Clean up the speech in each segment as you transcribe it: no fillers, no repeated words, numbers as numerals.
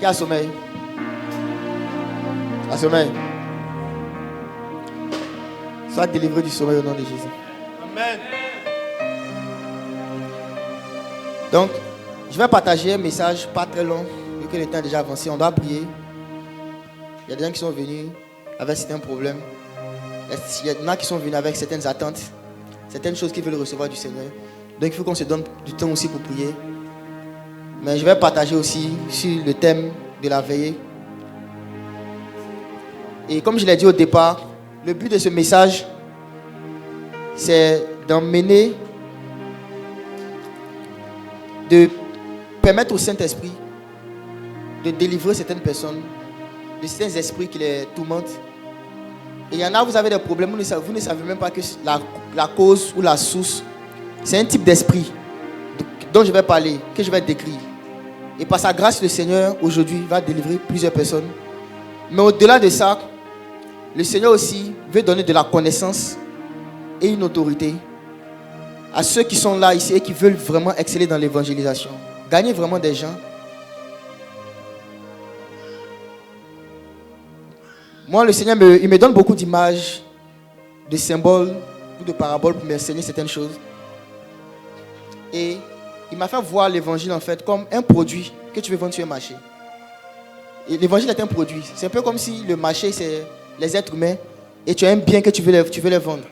Qui a sommeil? A sommeil. Sois délivré du sommeil au nom de Jésus. Amen. Donc, je vais partager un message pas très long, vu que le temps est déjà avancé. On doit prier. Il y a des gens qui sont venus avec certains problèmes. Il y a des gens qui sont venus avec certaines attentes, certaines choses qu'ils veulent recevoir du Seigneur. Donc, il faut qu'on se donne du temps aussi pour prier. Mais je vais partager aussi sur le thème de la veillée. Et comme je l'ai dit au départ, le but de ce message, c'est d'emmener, de permettre au Saint-Esprit de délivrer certaines personnes de certains esprits qui les tourmentent. Et il y en a, vous avez des problèmes, vous ne savez même pas que la cause ou la source, c'est un type d'esprit dont je vais parler, que je vais décrire. Et par sa grâce, le Seigneur, aujourd'hui, va délivrer plusieurs personnes. Mais au-delà de ça, le Seigneur aussi veut donner de la connaissance et une autorité à ceux qui sont là ici et qui veulent vraiment exceller dans l'évangélisation. Gagner vraiment des gens. Moi, le Seigneur, il me donne beaucoup d'images, de symboles ou de paraboles pour m'enseigner certaines choses. Et il m'a fait voir l'évangile en fait comme un produit que tu veux vendre sur un marché. Et l'évangile est un produit. C'est un peu comme si le marché, c'est les êtres humains et tu as un bien que tu veux les vendre.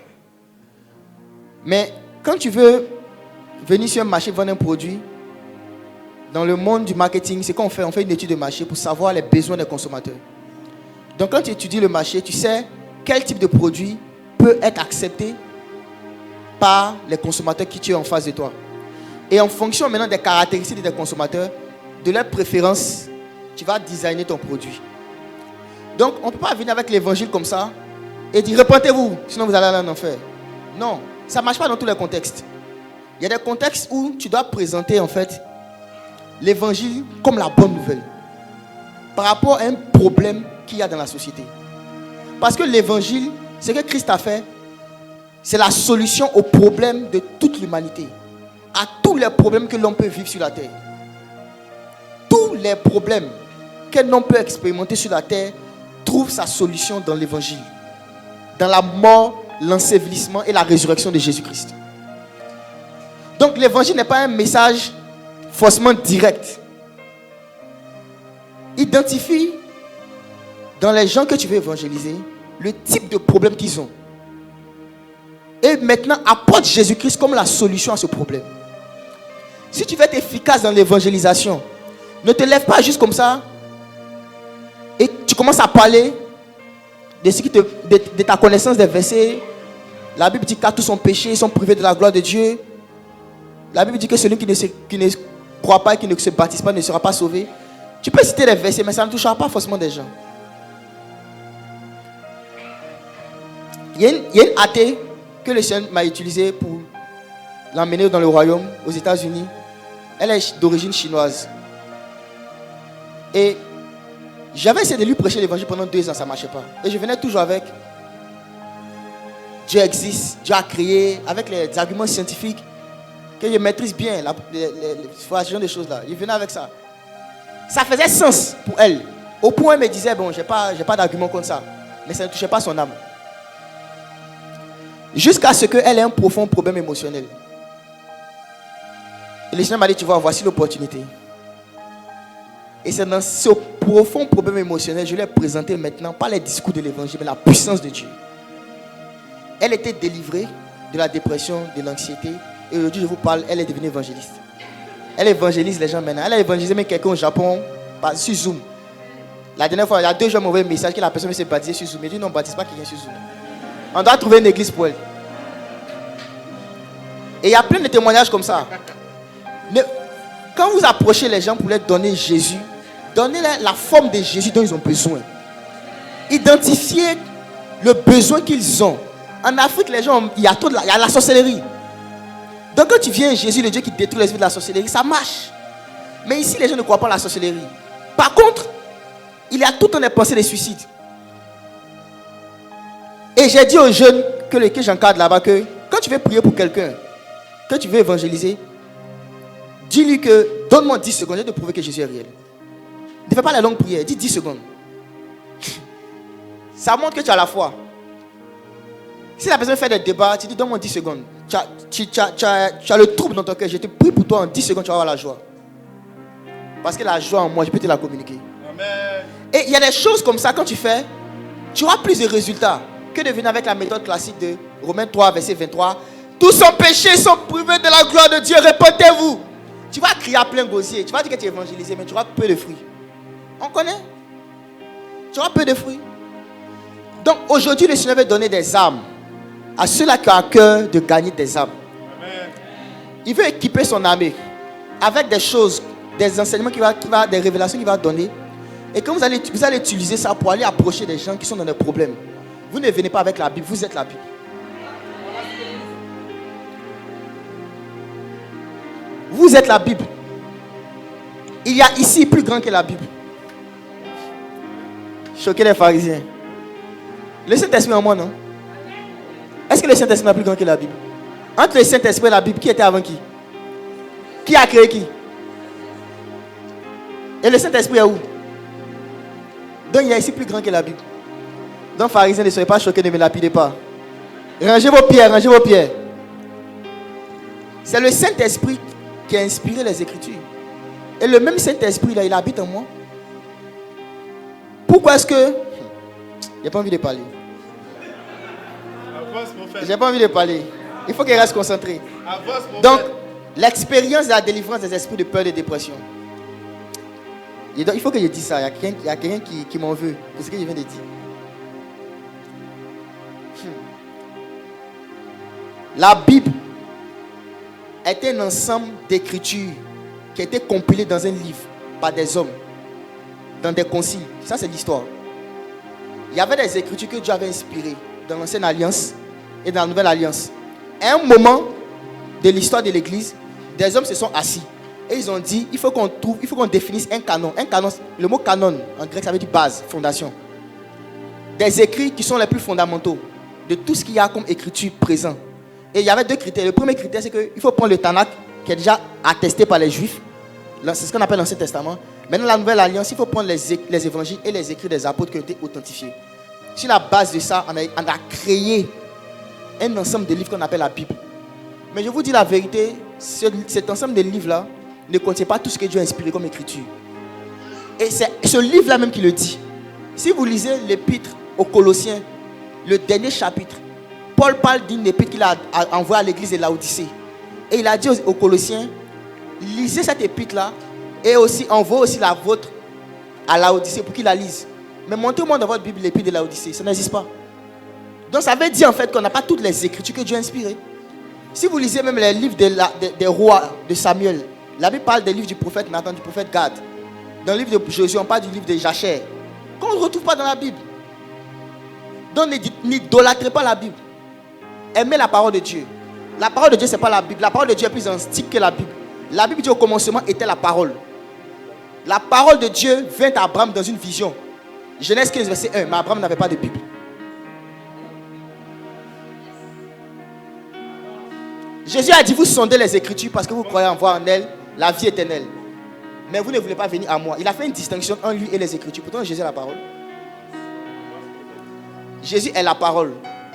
Mais quand tu veux venir sur un marché vendre un produit, dans le monde du marketing, c'est qu'on fait, on fait une étude de marché pour savoir les besoins des consommateurs. Donc quand tu étudies le marché, tu sais quel type de produit peut être accepté par les consommateurs qui tu es en face de toi. Et en fonction maintenant des caractéristiques des consommateurs, de leurs préférences, tu vas designer ton produit. Donc on ne peut pas venir avec l'évangile comme ça et dire repentez-vous, sinon vous allez aller en enfer. Non, ça ne marche pas dans tous les contextes. Il y a des contextes où tu dois présenter en fait l'évangile comme la bonne nouvelle par rapport à un problème qu'il y a dans la société. Parce que l'évangile, ce que Christ a fait, c'est la solution aux problèmes de toute l'humanité. À tous les problèmes que l'on peut vivre sur la terre. Tous les problèmes que l'on peut expérimenter sur la terre trouvent sa solution dans l'évangile. Dans la mort, l'ensevelissement et la résurrection de Jésus-Christ. Donc l'évangile n'est pas un message forcément direct. Identifie dans les gens que tu veux évangéliser le type de problème qu'ils ont. Et maintenant apporte Jésus-Christ comme la solution à ce problème. Si tu veux être efficace dans l'évangélisation, ne te lève pas juste comme ça et tu commences à parler de ta connaissance des versets. La Bible dit qu'à tous son péché, ils sont privés de la gloire de Dieu. La Bible dit que celui qui ne croit pas et qui ne se baptise pas ne sera pas sauvé. Tu peux citer les versets, mais ça ne touchera pas forcément des gens. Il y a une athée que le Seigneur m'a utilisée pour l'emmener dans le royaume, aux États-Unis. Elle est d'origine chinoise. Et j'avais essayé de lui prêcher l'évangile pendant 2 ans, ça ne marchait pas. Et je venais toujours avec Dieu existe, Dieu a créé, avec les arguments scientifiques que je maîtrise bien, ce genre de choses-là. Je venais avec ça. Ça faisait sens pour elle. Au point où elle me disait, bon, j'ai pas d'argument contre ça. Mais ça ne touchait pas son âme. Jusqu'à ce qu'elle ait un profond problème émotionnel. Et le Seigneur m'a dit, tu vois, voici l'opportunité. Et c'est dans ce profond problème émotionnel, je lui ai présenté maintenant, pas les discours de l'évangile, mais la puissance de Dieu. Elle était délivrée de la dépression, de l'anxiété. Et aujourd'hui, je vous parle, elle est devenue évangéliste. Elle évangélise les gens maintenant. Elle a évangélisé même quelqu'un au Japon sur Zoom. La dernière fois, il y a 2 jours, m'envoyé un message que la personne veut se baptiser sur Zoom. Il dit non, baptise pas quelqu'un sur Zoom. On doit trouver une église pour elle. Et il y a plein de témoignages comme ça. Mais quand vous approchez les gens pour leur donner Jésus, donnez-leur la forme de Jésus dont ils ont besoin. Identifiez le besoin qu'ils ont. En Afrique, les gens, il y a la sorcellerie. Donc quand tu viens, Jésus, le Dieu qui détruit les vies de la sorcellerie, ça marche. Mais ici, les gens ne croient pas à la sorcellerie. Par contre, il y a tout le temps des pensées de suicide. Et j'ai dit aux jeunes que j'encadre là-bas que quand tu veux prier pour quelqu'un, que tu veux évangéliser, dis-lui que donne-moi 10 secondes, je vais te prouver que Jésus est réel. Ne fais pas la longue prière, dis 10 secondes. Ça montre que tu as la foi. Si la personne fait des débats, tu dis donne-moi 10 secondes. Tu as le trouble dans ton cœur. Je te prie pour toi en 10 secondes, tu vas avoir la joie. Parce que la joie en moi, je peux te la communiquer. Amen. Et il y a des choses comme ça, quand tu fais, tu auras plus de résultats que de venir avec la méthode classique de Romains 3, verset 23. Tous sont péchés, sont privés de la gloire de Dieu, répentez-vous. Tu vas crier à plein gosier, tu vas dire que tu es évangélisé, mais tu auras peu de fruits. On connaît? Tu auras peu de fruits. Donc aujourd'hui, le Seigneur veut donner des âmes à ceux-là qui ont à cœur de gagner des âmes. Amen. Il veut équiper son armée avec des choses, des enseignements des révélations qu'il va donner. Et quand vous allez utiliser ça pour aller approcher des gens qui sont dans des problèmes. Vous ne venez pas avec la Bible, vous êtes la Bible. Vous êtes la Bible. Il y a ici plus grand que la Bible. Choquer les pharisiens. Le Saint-Esprit en moi, non? Est-ce que le Saint-Esprit est plus grand que la Bible? Entre le Saint-Esprit et la Bible, qui était avant qui? Qui a créé qui? Et le Saint-Esprit est où? Donc il y a ici plus grand que la Bible. Donc pharisiens, ne soyez pas choqués, ne me lapidez pas. Rangez vos pierres, rangez vos pierres. C'est le Saint-Esprit qui a inspiré les Écritures. Et le même Saint-Esprit là, il habite en moi. Pourquoi est-ce que... J'ai pas envie de parler. J'ai pas envie de parler. Il faut qu'il reste concentré. Donc, l'expérience de la délivrance des esprits de peur et de dépression. Et donc, il faut que je dise ça. Il y a quelqu'un qui m'en veut pour ce que je viens de dire. La Bible est un ensemble d'écritures qui a été compilé dans un livre par des hommes, dans des conciles. Ça, c'est l'histoire. Il y avait des écritures que Dieu avait inspirées dans l'ancienne alliance et dans la nouvelle alliance. À un moment de l'histoire de l'église, des hommes se sont assis et ils ont dit il faut qu'on définisse un canon. Un canon, le mot canon en grec, ça veut dire base, fondation. Des écrits qui sont les plus fondamentaux de tout ce qu'il y a comme écriture présent. Et il y avait deux critères. Le premier critère, c'est qu'il faut prendre le Tanakh, qui est déjà attesté par les Juifs. C'est ce qu'on appelle l'Ancien Testament. Maintenant, la Nouvelle Alliance, il faut prendre les évangiles et les écrits des apôtres qui ont été authentifiés. Sur la base de ça, on a créé un ensemble de livres qu'on appelle la Bible. Mais je vous dis la vérité, cet ensemble de livres-là ne contient pas tout ce que Dieu a inspiré comme écriture. Et c'est ce livre-là même qui le dit. Si vous lisez l'épître aux Colossiens, le dernier chapitre, Paul parle d'une épître qu'il a envoyée à l'église de Laodicée. Et il a dit aux Colossiens, lisez cette épître-là et aussi envoyez aussi la vôtre à Laodicée pour qu'il la lise. Mais montrez-moi dans votre Bible l'épître de Laodicée, ça n'existe pas. Donc ça veut dire en fait qu'on n'a pas toutes les écritures que Dieu a inspirées. Si vous lisez même les livres des rois de Samuel, la Bible parle des livres du prophète Nathan, du prophète Gad. Dans le livre de Josué, on parle du livre de Jachère, qu'on ne retrouve pas dans la Bible. Donc n'idolâtrez pas la Bible. Aimez la parole de Dieu. La parole de Dieu, ce n'est pas la Bible. La parole de Dieu est plus antique que la Bible. La Bible dit au commencement était la parole. La parole de Dieu vint à Abraham dans une vision. Genèse 15, verset 1. Mais Abraham n'avait pas de Bible. Jésus a dit, vous sondez les Écritures parce que vous croyez en voir en elles la vie éternelle. Mais vous ne voulez pas venir à moi. Il a fait une distinction entre lui et les Écritures. Pourtant, Jésus est la parole. Jésus est la parole.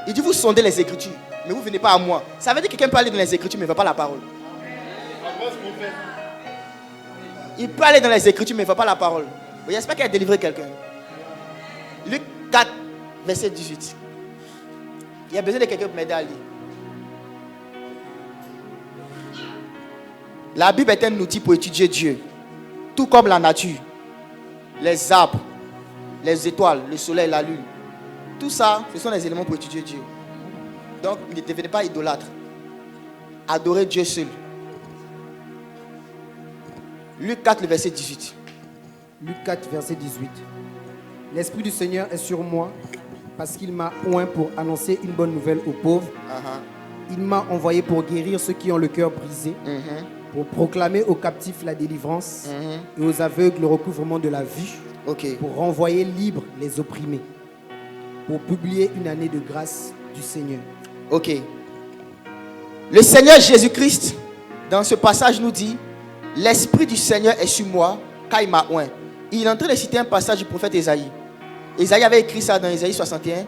Il dit, vous sondez les Écritures, mais vous ne venez pas à moi. Ça veut dire que quelqu'un peut aller dans les Écritures, mais il ne va pas à la parole. Il peut aller dans les Écritures, mais il ne va pas à la parole. J'espère qu'il a délivré quelqu'un. Luc 4, verset 18. Il y a besoin de quelqu'un pour m'aider à lire. La Bible est un outil pour étudier Dieu. Tout comme la nature, les arbres, les étoiles, le soleil, la lune. Tout ça, ce sont les éléments pour étudier Dieu. Donc, ne devenez pas idolâtre. Adorez Dieu seul. Luc 4, le verset 18. Luc 4, verset 18. L'Esprit du Seigneur est sur moi parce qu'il m'a oint pour annoncer une bonne nouvelle aux pauvres. Il m'a envoyé pour guérir ceux qui ont le cœur brisé, pour proclamer aux captifs la délivrance et aux aveugles le recouvrement de la vue, pour renvoyer libres les opprimés, pour publier une année de grâce du Seigneur. Ok. Le Seigneur Jésus-Christ, dans ce passage, nous dit, l'Esprit du Seigneur est sur moi, car il m'a oint. il est en train de citer un passage du prophète Ésaïe. Ésaïe avait écrit ça dans Ésaïe 61.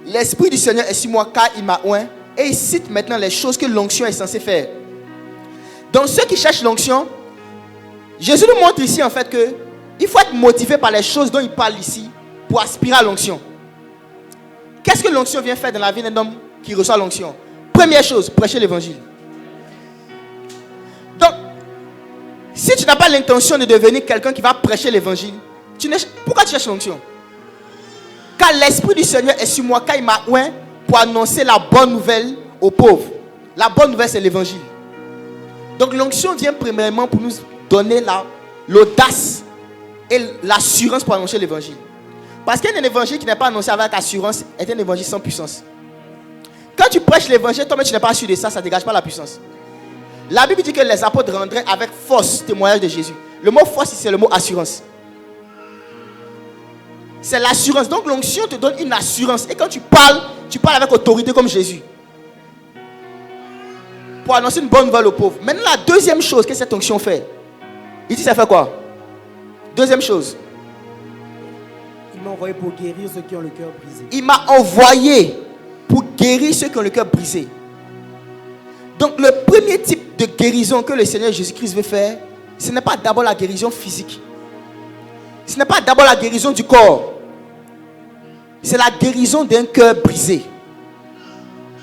L'Esprit du Seigneur est sur moi car il m'a oint. Et il cite maintenant les choses que l'onction est censée faire. Donc ceux qui cherchent l'onction, Jésus nous montre ici en fait que il faut être motivé par les choses dont il parle ici pour aspirer à l'onction. Qu'est-ce que l'onction vient faire dans la vie d'un homme qui reçoit l'onction? Première chose, prêcher l'évangile. Donc, si tu n'as pas l'intention de devenir quelqu'un qui va prêcher l'évangile, pourquoi tu cherches l'onction? Car l'Esprit du Seigneur est sur moi, car il m'a oint pour annoncer la bonne nouvelle aux pauvres. La bonne nouvelle, c'est l'évangile. Donc l'onction vient premièrement pour nous donner l'audace et l'assurance pour annoncer l'évangile. Parce qu'un évangile qui n'est pas annoncé avec assurance est un évangile sans puissance. Quand tu prêches l'évangile, toi-même tu n'es pas sûr de ça, ça ne dégage pas la puissance. La Bible dit que les apôtres rendraient avec force témoignage de Jésus. Le mot force, c'est le mot assurance. C'est l'assurance. Donc l'onction te donne une assurance. Et quand tu parles avec autorité comme Jésus. Pour annoncer une bonne nouvelle aux pauvres. Maintenant, la deuxième chose que cette onction fait. Il dit ça fait quoi? Deuxième chose. Il m'a envoyé pour guérir ceux qui ont le cœur brisé. Il m'a envoyé pour guérir ceux qui ont le cœur brisé. Donc le premier type de guérison que le Seigneur Jésus-Christ veut faire, ce n'est pas d'abord la guérison physique. Ce n'est pas d'abord la guérison du corps. C'est la guérison d'un cœur brisé.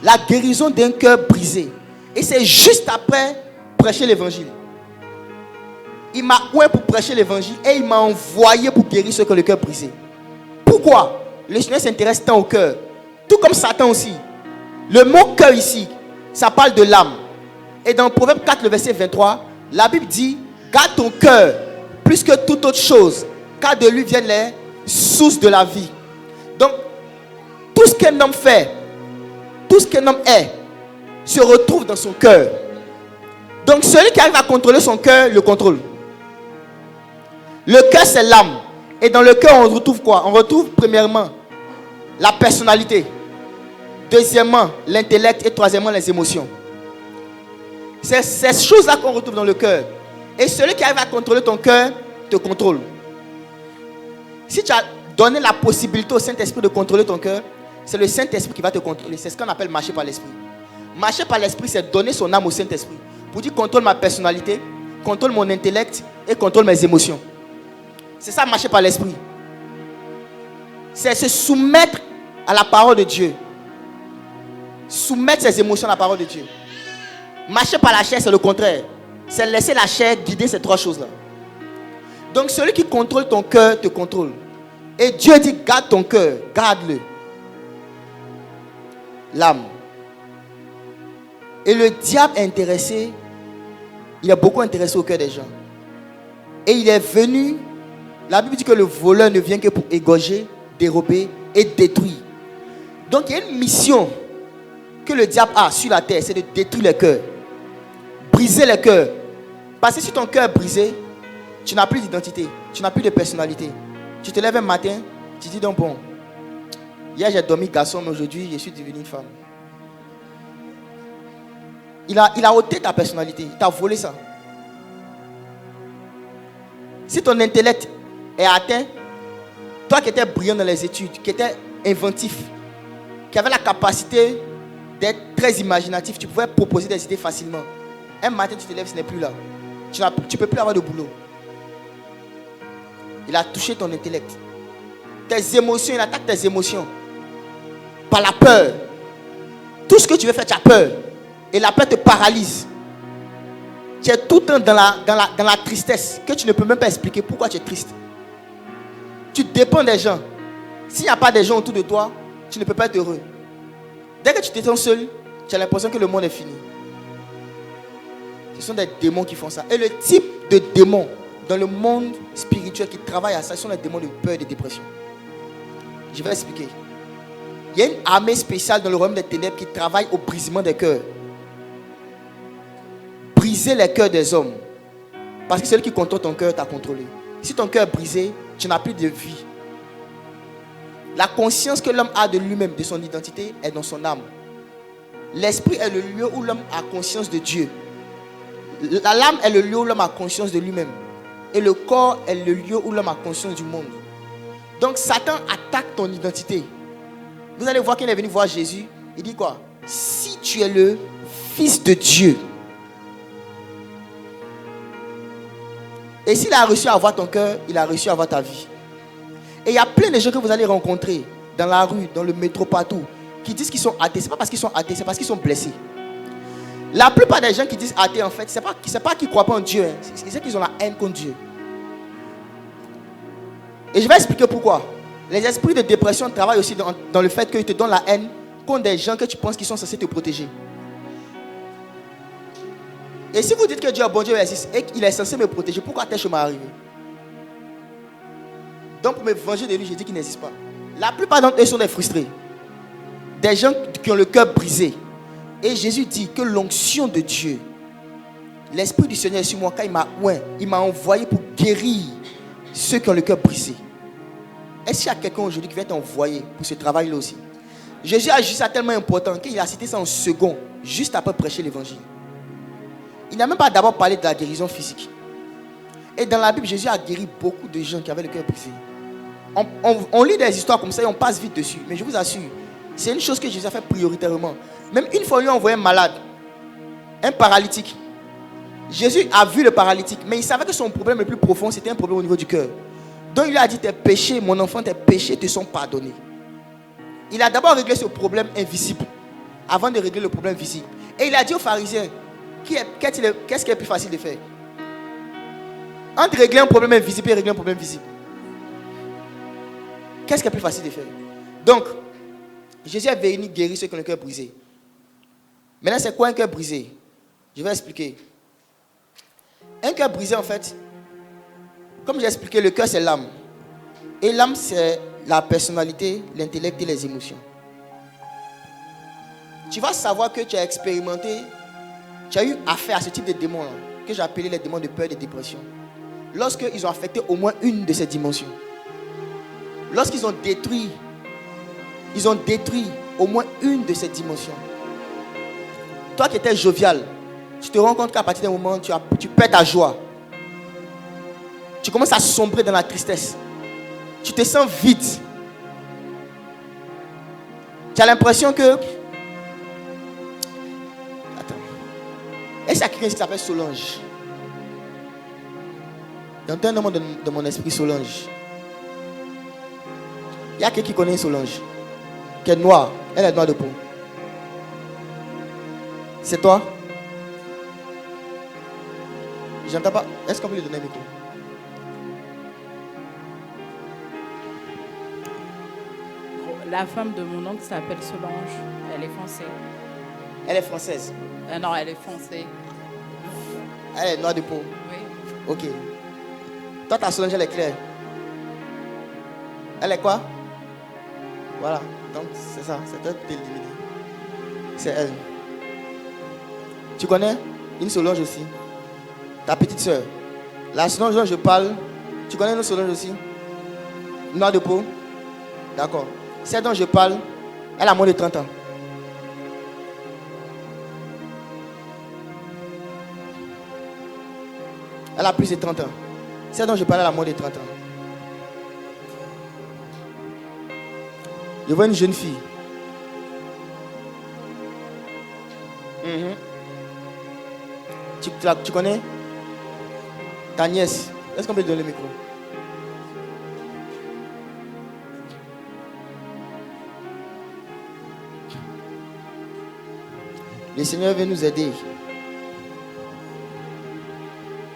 La guérison d'un cœur brisé. Et c'est juste après prêcher l'évangile. Il m'a oint pour prêcher l'évangile et il m'a envoyé pour guérir ceux qui ont le cœur brisé. Pourquoi? Le Seigneur s'intéresse tant au cœur. Tout comme Satan aussi. Le mot cœur ici, ça parle de l'âme. Et dans Proverbe 4, le verset 23, la Bible dit: garde ton cœur plus que toute autre chose, car de lui viennent les sources de la vie. Donc, tout ce qu'un homme fait, tout ce qu'un homme est, se retrouve dans son cœur. Donc, celui qui arrive à contrôler son cœur, le contrôle. Le cœur, c'est l'âme. Et dans le cœur, on retrouve quoi? On retrouve premièrement la personnalité. Deuxièmement, l'intellect. Et troisièmement, les émotions. C'est ces choses-là qu'on retrouve dans le cœur. Et celui qui arrive à contrôler ton cœur, te contrôle. Si tu as donné la possibilité au Saint-Esprit de contrôler ton cœur, c'est le Saint-Esprit qui va te contrôler. C'est ce qu'on appelle marcher par l'Esprit. Marcher par l'Esprit, c'est donner son âme au Saint-Esprit. Pour dire: contrôle ma personnalité, contrôle mon intellect et contrôle mes émotions. C'est ça, marcher par l'Esprit. C'est se soumettre à la parole de Dieu. Soumettre ses émotions à la parole de Dieu. Marcher par la chair, c'est le contraire. C'est laisser la chair guider ces trois choses-là. Donc celui qui contrôle ton cœur te contrôle. Et Dieu dit: garde ton cœur, garde-le. L'âme. Et le diable est intéressé, il est beaucoup intéressé au cœur des gens. Et il est venu, la Bible dit que le voleur ne vient que pour égorger, dérober et détruire. Donc il y a une mission que le diable a sur la terre, c'est de détruire les cœurs. Briser les cœurs. Parce que si ton cœur est brisé, tu n'as plus d'identité, tu n'as plus de personnalité. Tu te lèves un matin, tu dis donc: bon, hier j'ai dormi garçon, mais aujourd'hui je suis devenue femme. Il a ôté ta personnalité, il t'a volé ça. Si ton intellect est atteint, toi qui étais brillant dans les études, qui étais inventif, qui avait la capacité d'être très imaginatif, tu pouvais proposer des idées facilement. Un matin tu te lèves, ce n'est plus là. Tu ne peux plus avoir de boulot. Il a touché ton intellect. Tes émotions, il attaque tes émotions. Par la peur. Tout ce que tu veux faire, tu as peur. Et la peur te paralyse. Tu es tout le temps dans la tristesse que tu ne peux même pas expliquer pourquoi tu es triste. Tu dépends des gens. S'il n'y a pas des gens autour de toi, tu ne peux pas être heureux. Dès que tu te sens seul, tu as l'impression que le monde est fini. Ce sont des démons qui font ça. Et le type de démons dans le monde spirituel qui travaille à ça, ce sont les démons de peur et de dépression. Je vais expliquer. Il y a une armée spéciale dans le royaume des ténèbres qui travaille au brisement des cœurs. Briser les cœurs des hommes. Parce que celui qui contrôle ton cœur t'a contrôlé. Si ton cœur est brisé, tu n'as plus de vie. La conscience que l'homme a de lui-même, de son identité, est dans son âme. L'esprit est le lieu où l'homme a conscience de Dieu. L'âme est le lieu où l'homme a conscience de lui-même. Et le corps est le lieu où l'homme a conscience du monde. Donc Satan attaque ton identité. Vous allez voir qu'il est venu voir Jésus. Il dit quoi? Si tu es le Fils de Dieu. Et s'il a réussi à avoir ton cœur, il a réussi à avoir ta vie. Et il y a plein de gens que vous allez rencontrer dans la rue, dans le métro, partout, qui disent qu'ils sont athées. Ce n'est pas parce qu'ils sont athées, c'est parce qu'ils sont blessés. La plupart des gens qui disent athées, en fait, ce n'est pas qu'ils ne croient pas en Dieu. Hein. C'est qu'ils ont la haine contre Dieu. Et je vais expliquer pourquoi. Les esprits de dépression travaillent aussi dans le fait qu'ils te donnent la haine contre des gens que tu penses qu'ils sont censés te protéger. Et si vous dites que Dieu est bon, Dieu existe et qu'il est censé me protéger, pourquoi tel chemin arrivé? Donc pour me venger de lui, j'ai dit qu'il n'existe pas. La plupart d'entre eux sont des frustrés. Des gens qui ont le cœur brisé. Et Jésus dit que l'onction de Dieu, l'Esprit du Seigneur est sur moi, quand il m'a envoyé pour guérir ceux qui ont le cœur brisé. Est-ce qu'il y a quelqu'un aujourd'hui qui vient t'envoyer pour ce travail-là aussi? Jésus a juste ça tellement important qu'il a cité ça en second, juste après prêcher l'évangile. Il n'a même pas d'abord parlé de la guérison physique. Et dans la Bible, Jésus a guéri beaucoup de gens qui avaient le cœur brisé. On lit des histoires comme ça et on passe vite dessus. Mais je vous assure, c'est une chose que Jésus a fait prioritairement. Même une fois, il lui a envoyé un malade, un paralytique. Jésus a vu le paralytique, mais il savait que son problème le plus profond, c'était un problème au niveau du cœur. Donc il lui a dit, tes péchés, mon enfant, tes péchés te sont pardonnés. Il a d'abord réglé ce problème invisible, avant de régler le problème visible. Et il a dit aux pharisiens, qu'est-ce qui est plus facile de faire? Entre régler un problème invisible et régler un problème visible. Qu'est-ce qui est plus facile de faire? Donc, Jésus est venu guérir ceux qui ont le cœur brisé. Maintenant, c'est quoi un cœur brisé? Je vais expliquer. Un cœur brisé, en fait, comme j'ai expliqué, le cœur, c'est l'âme. Et l'âme, c'est la personnalité, l'intellect et les émotions. Tu vas savoir que tu as expérimenté, tu as eu affaire à ce type de démons là, que j'ai appelé les démons de peur et de dépression. Lorsqu'ils ont affecté au moins une de ces dimensions. Lorsqu'ils ont détruit, au moins une de ces dimensions. Toi qui étais jovial, tu te rends compte qu'à partir d'un moment, tu perds ta joie. Tu commences à sombrer dans la tristesse. Tu te sens vide. Tu as l'impression que... Attends. Est-ce qu'il y a quelqu'un qui s'appelle Solange? J'entends un nom de mon esprit, Solange. Il y a quelqu'un qui connaît Solange, qui est noire. Elle est noire de peau. C'est toi? J'entends pas. Est-ce qu'on peut lui donner un micro? La femme de mon oncle s'appelle Solange. Elle est française. Elle est française? Non, elle est française. Elle est noire de peau? Oui. Ok. Toi, ta Solange, elle est claire. Elle est quoi? Voilà. Donc, c'est ça. C'est toi qui t'es éliminé. C'est elle. Tu connais une Solange aussi? Ta petite soeur. La Solange dont je parle, tu connais une Solange aussi? Noire de peau? D'accord. Celle dont je parle, elle a moins de 30 ans. Elle a plus de 30 ans. Celle dont je parle, elle a moins de 30 ans. Je vois une jeune fille. Tu connais ta nièce? Est-ce qu'on peut lui donner le micro? Le Seigneur veut nous aider.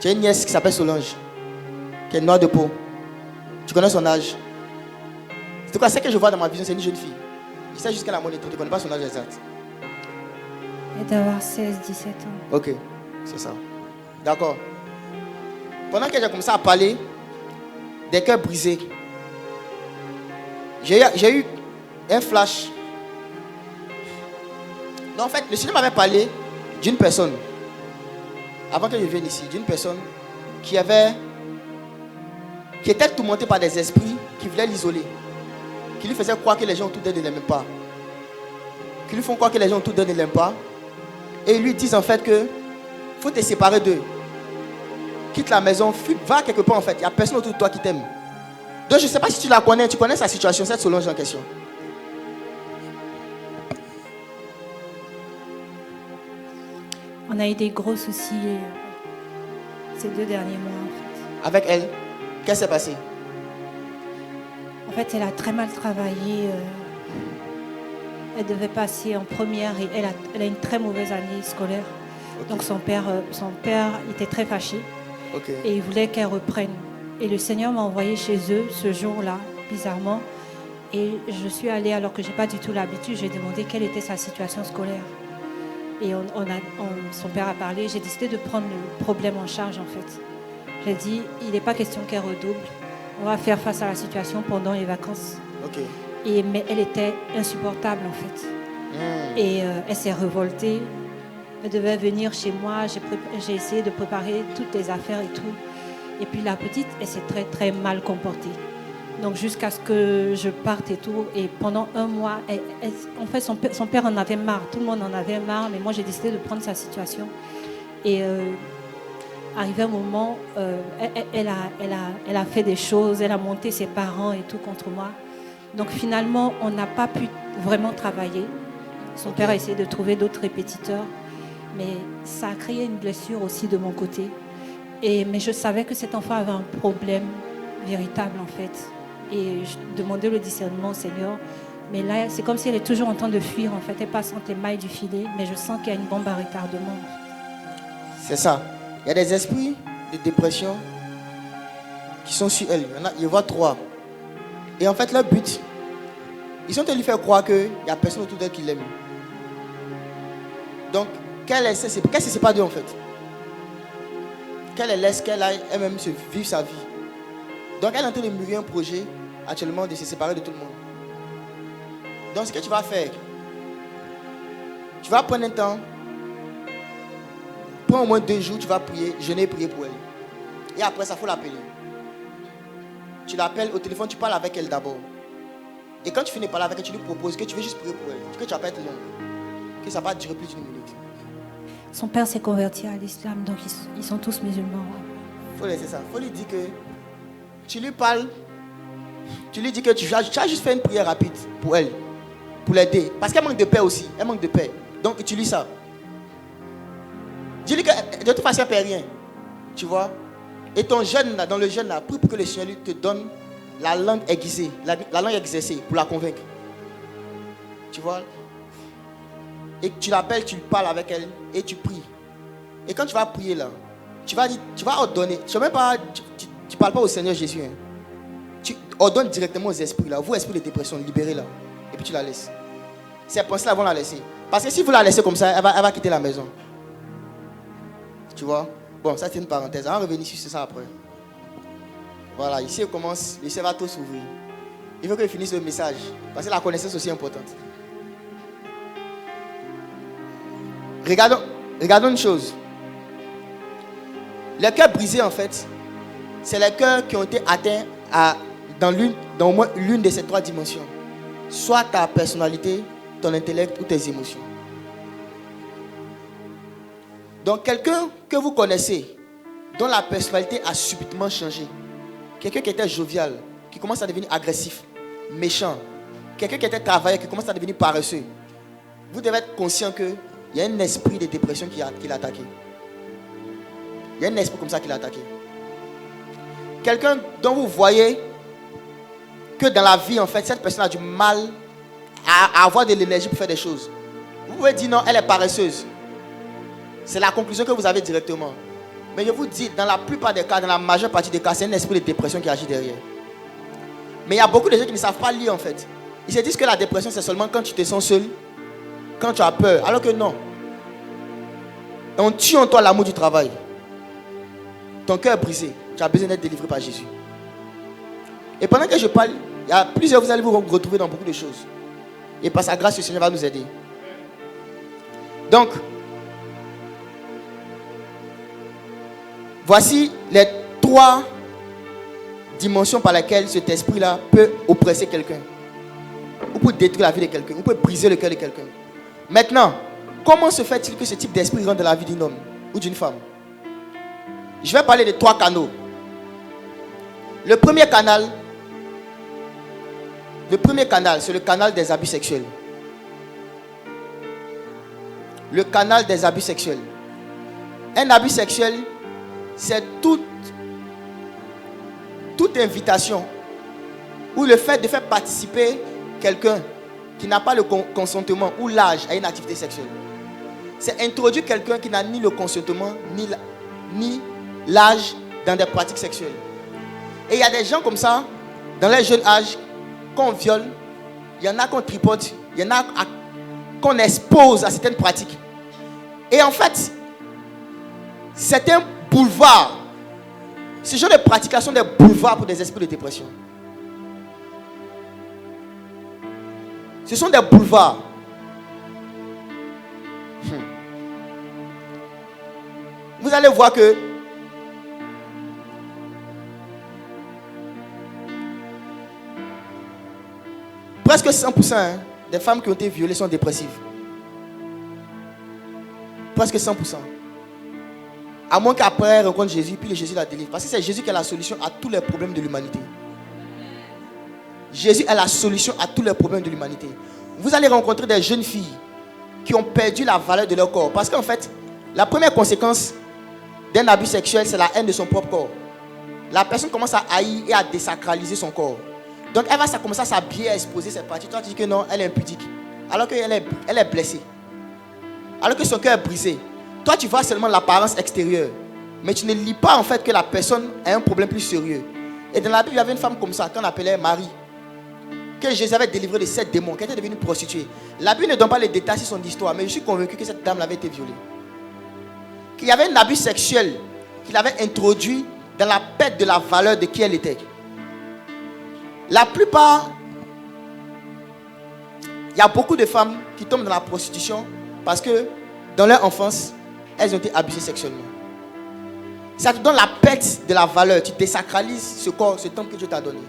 Tu as une nièce qui s'appelle Solange, qui est noire de peau. Tu connais son âge? C'est quoi? Ce que je vois dans ma vision, c'est une jeune fille. Je sais jusqu'à la moitié, tu ne connais pas son âge exact. Elle doit avoir 16-17 ans. Ok, c'est ça. D'accord. Pendant que j'ai commencé à parler des cœurs brisés, j'ai eu un flash. Donc en fait, le Seigneur m'avait parlé d'une personne, avant que je vienne ici, d'une personne qui était tourmentée par des esprits qui voulaient l'isoler, qui lui faisaient croire que les gens autour d'elle ne l'aimaient pas, qui lui font croire que les gens autour d'elle ne l'aiment pas, et ils lui disent en fait que faut te séparer d'eux. quitte la maison, fuis, va quelque part en fait. Il n'y a personne autour de toi qui t'aime. Donc je ne sais pas si tu la connais, tu connais sa situation, cette Solange en question. On a eu des gros soucis ces 2 derniers mois en fait. Avec elle, qu'est-ce qui s'est passé? En fait, elle a très mal travaillé. Elle devait passer en première et elle a une très mauvaise année scolaire. Okay. Donc son père était très fâché. Okay. Et il voulait qu'elle reprenne. Et le Seigneur m'a envoyé chez eux ce jour-là, bizarrement. Et je suis allée, alors que je n'ai pas du tout l'habitude, j'ai demandé quelle était sa situation scolaire. Et son père a parlé, j'ai décidé de prendre le problème en charge en fait. J'ai dit, il n'est pas question qu'elle redouble. On va faire face à la situation pendant les vacances. Okay. Mais elle était insupportable en fait. Et elle s'est révoltée. Elle devait venir chez moi. J'ai essayé de préparer toutes les affaires et tout. Et puis la petite, elle s'est très très mal comportée. Donc jusqu'à ce que je parte et tout. Et pendant 1 mois, en fait son père en avait marre. Tout le monde en avait marre. Mais moi j'ai décidé de prendre sa situation. Et arrivé un moment, elle a fait des choses. Elle a monté ses parents et tout contre moi. Donc finalement, on n'a pas pu vraiment travailler. Son père a essayé de trouver d'autres répétiteurs. Mais ça a créé une blessure aussi de mon côté. Mais je savais que cet enfant avait un problème véritable en fait. Et je demandais le discernement au Seigneur. Mais là, c'est comme si elle est toujours en train de fuir en fait. Elle passe entre les mailles du filet. Mais je sens qu'il y a une bombe à retardement. C'est ça. Il y a des esprits de dépression qui sont sur elle. Il y en a 3. Et en fait, leur but, ils sont de lui faire croire qu'il n'y a personne autour d'elle qui l'aime. Donc, qu'est-ce que c'est pas d'eux en fait? Qu'elle laisse qu'elle aille elle-même se vivre sa vie. Donc, elle est en train de mûrir un projet actuellement de se séparer de tout le monde. Donc, ce que tu vas faire, tu vas prendre un temps, prends au moins 2 jours, tu vas prier, jeûner et prier pour elle. Et après ça, il faut l'appeler. Tu l'appelles au téléphone, tu parles avec elle d'abord. Et quand tu finis de parler avec elle, tu lui proposes que tu veux juste prier pour elle, que tu vas pas être long, que ça va durer plus d'1 minute. Son père s'est converti à l'islam, donc ils sont tous musulmans. Il faut laisser ça. Il faut lui dire que tu lui parles, tu lui dis que tu as juste fait une prière rapide pour elle, pour l'aider. Parce qu'elle manque de paix aussi, elle manque de paix. Donc utilise ça. Dis-lui que de toute façon, elle ne perd rien. Tu vois? Et ton jeûne, dans le jeûne, prie pour que le Seigneur lui te donne la langue aiguisée, la langue exercée pour la convaincre. Tu vois? Et tu l'appelles, tu parles avec elle et tu pries. Et quand tu vas prier là, tu vas ordonner. Tu ne parles pas au Seigneur Jésus. Hein. Tu ordonnes directement aux esprits là. Vous, esprits de dépression, libérez là. Et puis tu la laisses. Ces pensées-là vont la laisser. Parce que si vous la laissez comme ça, elle va quitter la maison. Tu vois? Bon, ça c'est une parenthèse. On va revenir sur ça après. Voilà, ici on commence. Le ciel va tout s'ouvrir. Il faut que je finisse le message. Parce que la connaissance aussi est importante. Regardons une chose. Les cœurs brisés, en fait, c'est les cœurs qui ont été atteints dans au moins l'une de ces 3 dimensions. Soit ta personnalité, ton intellect ou tes émotions. Donc, quelqu'un que vous connaissez, dont la personnalité a subitement changé. Quelqu'un qui était jovial, qui commence à devenir agressif, méchant. Quelqu'un qui était travailleur, qui commence à devenir paresseux. Vous devez être conscient que il y a un esprit de dépression qui l'a attaqué. Il y a un esprit comme ça qui l'a attaqué. Quelqu'un dont vous voyez que dans la vie, en fait, cette personne a du mal à avoir de l'énergie pour faire des choses. Vous pouvez dire non, elle est paresseuse. C'est la conclusion que vous avez directement. Mais je vous dis, dans la plupart des cas, dans la majeure partie des cas, c'est un esprit de dépression qui agit derrière. Mais il y a beaucoup de gens qui ne savent pas lire en fait. Ils se disent que la dépression, c'est seulement quand tu te sens seul, quand tu as peur, alors que non. On tue en toi l'amour du travail. Ton cœur est brisé. Tu as besoin d'être délivré par Jésus. Et pendant que je parle, il y a plusieurs, vous allez vous retrouver dans beaucoup de choses. Et par sa grâce, le Seigneur va nous aider. Donc, voici les 3 dimensions par lesquelles cet esprit-là peut oppresser quelqu'un. Ou peut détruire la vie de quelqu'un. Ou peut briser le cœur de quelqu'un. Maintenant, comment se fait-il que ce type d'esprit rentre dans la vie d'un homme ou d'une femme? Je vais parler de 3 canaux. Le premier canal, c'est le canal des abus sexuels. Le canal des abus sexuels. Un abus sexuel, c'est toute invitation ou le fait de faire participer quelqu'un qui n'a pas le consentement ou l'âge à une activité sexuelle. C'est introduire quelqu'un qui n'a ni le consentement ni l'âge dans des pratiques sexuelles. Et il y a des gens comme ça, dans les jeunes âges, qu'on viole, il y en a qu'on tripote, il y en a qu'on expose à certaines pratiques. Et en fait, c'est un boulevard. Ce genre de pratiques sont des boulevards pour des esprits de dépression. Ce sont des boulevards. Vous allez voir que presque 100% des femmes qui ont été violées sont dépressives. Presque 100%. À moins qu'après elles rencontrent Jésus, puis Jésus la délivre. Parce que c'est Jésus qui a la solution à tous les problèmes de l'humanité. Jésus est la solution à tous les problèmes de l'humanité. Vous allez rencontrer des jeunes filles qui ont perdu la valeur de leur corps. Parce qu'en fait, la première conséquence d'un abus sexuel, c'est la haine de son propre corps. La personne commence à haïr et à désacraliser son corps. Donc elle va commencer à s'habiller, à exposer ses parties. Toi tu dis que non, elle est impudique. Alors qu'elle est blessée. Alors que son cœur est brisé. Toi tu vois seulement l'apparence extérieure. Mais tu ne lis pas en fait que la personne a un problème plus sérieux. Et dans la Bible, il y avait une femme comme ça, qu'on appelait Marie. Que Jésus avait délivré de 7 démons, qui était devenue prostituée. La Bible ne donne pas les détails sur son histoire, mais je suis convaincu que cette dame avait été violée. Qu'il y avait un abus sexuel qu'il avait introduit dans la perte de la valeur de qui elle était. La plupart, il y a beaucoup de femmes qui tombent dans la prostitution parce que dans leur enfance, elles ont été abusées sexuellement. Ça te donne la perte de la valeur. Tu désacralises ce corps, ce temple que Dieu t'a donné.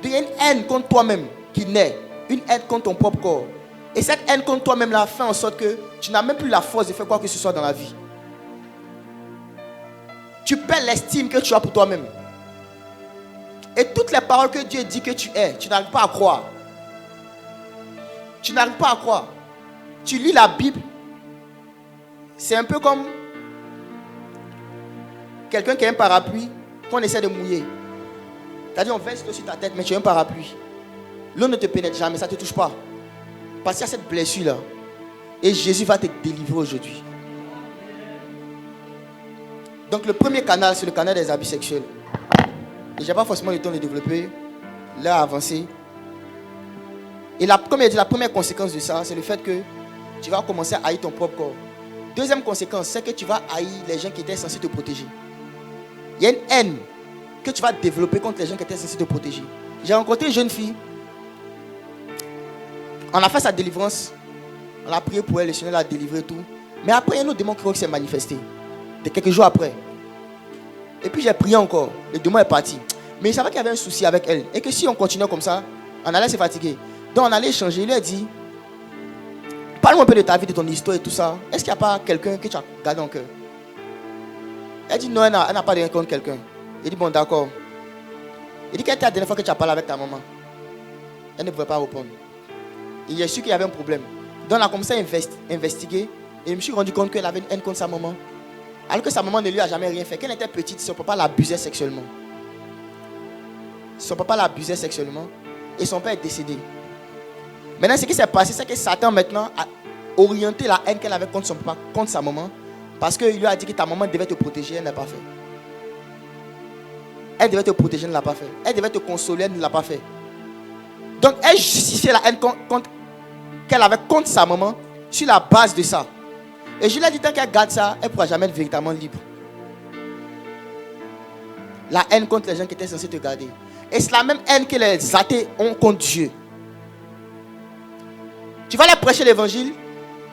Il y a une haine contre toi-même qui naît, une haine contre ton propre corps. Et cette haine contre toi-même là fait en sorte que tu n'as même plus la force de faire quoi que ce soit dans la vie. Tu perds l'estime que tu as pour toi-même. Et toutes les paroles que Dieu dit que tu es, tu n'arrives pas à croire. Tu n'arrives pas à croire. Tu lis la Bible, c'est un peu comme quelqu'un qui a un parapluie qu'on essaie de mouiller. C'est-à-dire on verse sur ta tête, mais tu as un parapluie. L'eau ne te pénètre jamais, ça ne te touche pas. Parce qu'il y a cette blessure-là. Et Jésus va te délivrer aujourd'hui. Donc le premier canal, c'est le canal des abus sexuels. Et je n'ai pas forcément le temps de développer. L'heure avancée. Et comme il a dit, la première conséquence de ça, c'est le fait que tu vas commencer à haïr ton propre corps. Deuxième conséquence, c'est que tu vas haïr les gens qui étaient censés te protéger. Il y a une haine que tu vas développer contre les gens qui étaient censés te protéger. J'ai rencontré une jeune fille. On a fait sa délivrance. On a prié pour elle, le Seigneur l'a délivré et tout. Mais après, il y a un autre démon qui s'est manifesté. De quelques jours après. Et puis j'ai prié encore. Le démon est parti. Mais il savait qu'il y avait un souci avec elle. Et que si on continuait comme ça, on allait se fatiguer. Donc on allait échanger. Il lui a dit, parle-moi un peu de ta vie, de ton histoire et tout ça. Est-ce qu'il n'y a pas quelqu'un que tu as gardé en cœur? Elle dit non, elle n'a pas de rien contre quelqu'un. Il dit bon, d'accord. Il dit quelle était la dernière fois que tu as parlé avec ta maman? Elle ne pouvait pas répondre. Il a su qu'il y avait un problème. Donc on a commencé à investiguer. Et je me suis rendu compte qu'elle avait une haine contre sa maman. Alors que sa maman ne lui a jamais rien fait. Quand elle était petite, son papa l'abusait sexuellement. Son papa l'abusait sexuellement. Et son père est décédé. Maintenant, ce qui s'est passé, c'est que Satan maintenant a orienté la haine qu'elle avait contre son papa, contre sa maman. Parce qu'il lui a dit que ta maman devait te protéger, elle ne l'a pas fait. Elle devait te protéger, elle ne l'a pas fait. Elle devait te consoler, elle ne l'a pas fait. Donc, elle justifiait la haine qu'elle avait contre sa maman sur la base de ça. Et je lui ai dit, tant qu'elle garde ça, elle ne pourra jamais être véritablement libre. La haine contre les gens qui étaient censés te garder. Et c'est la même haine que les athées ont contre Dieu. Tu vas leur prêcher l'évangile.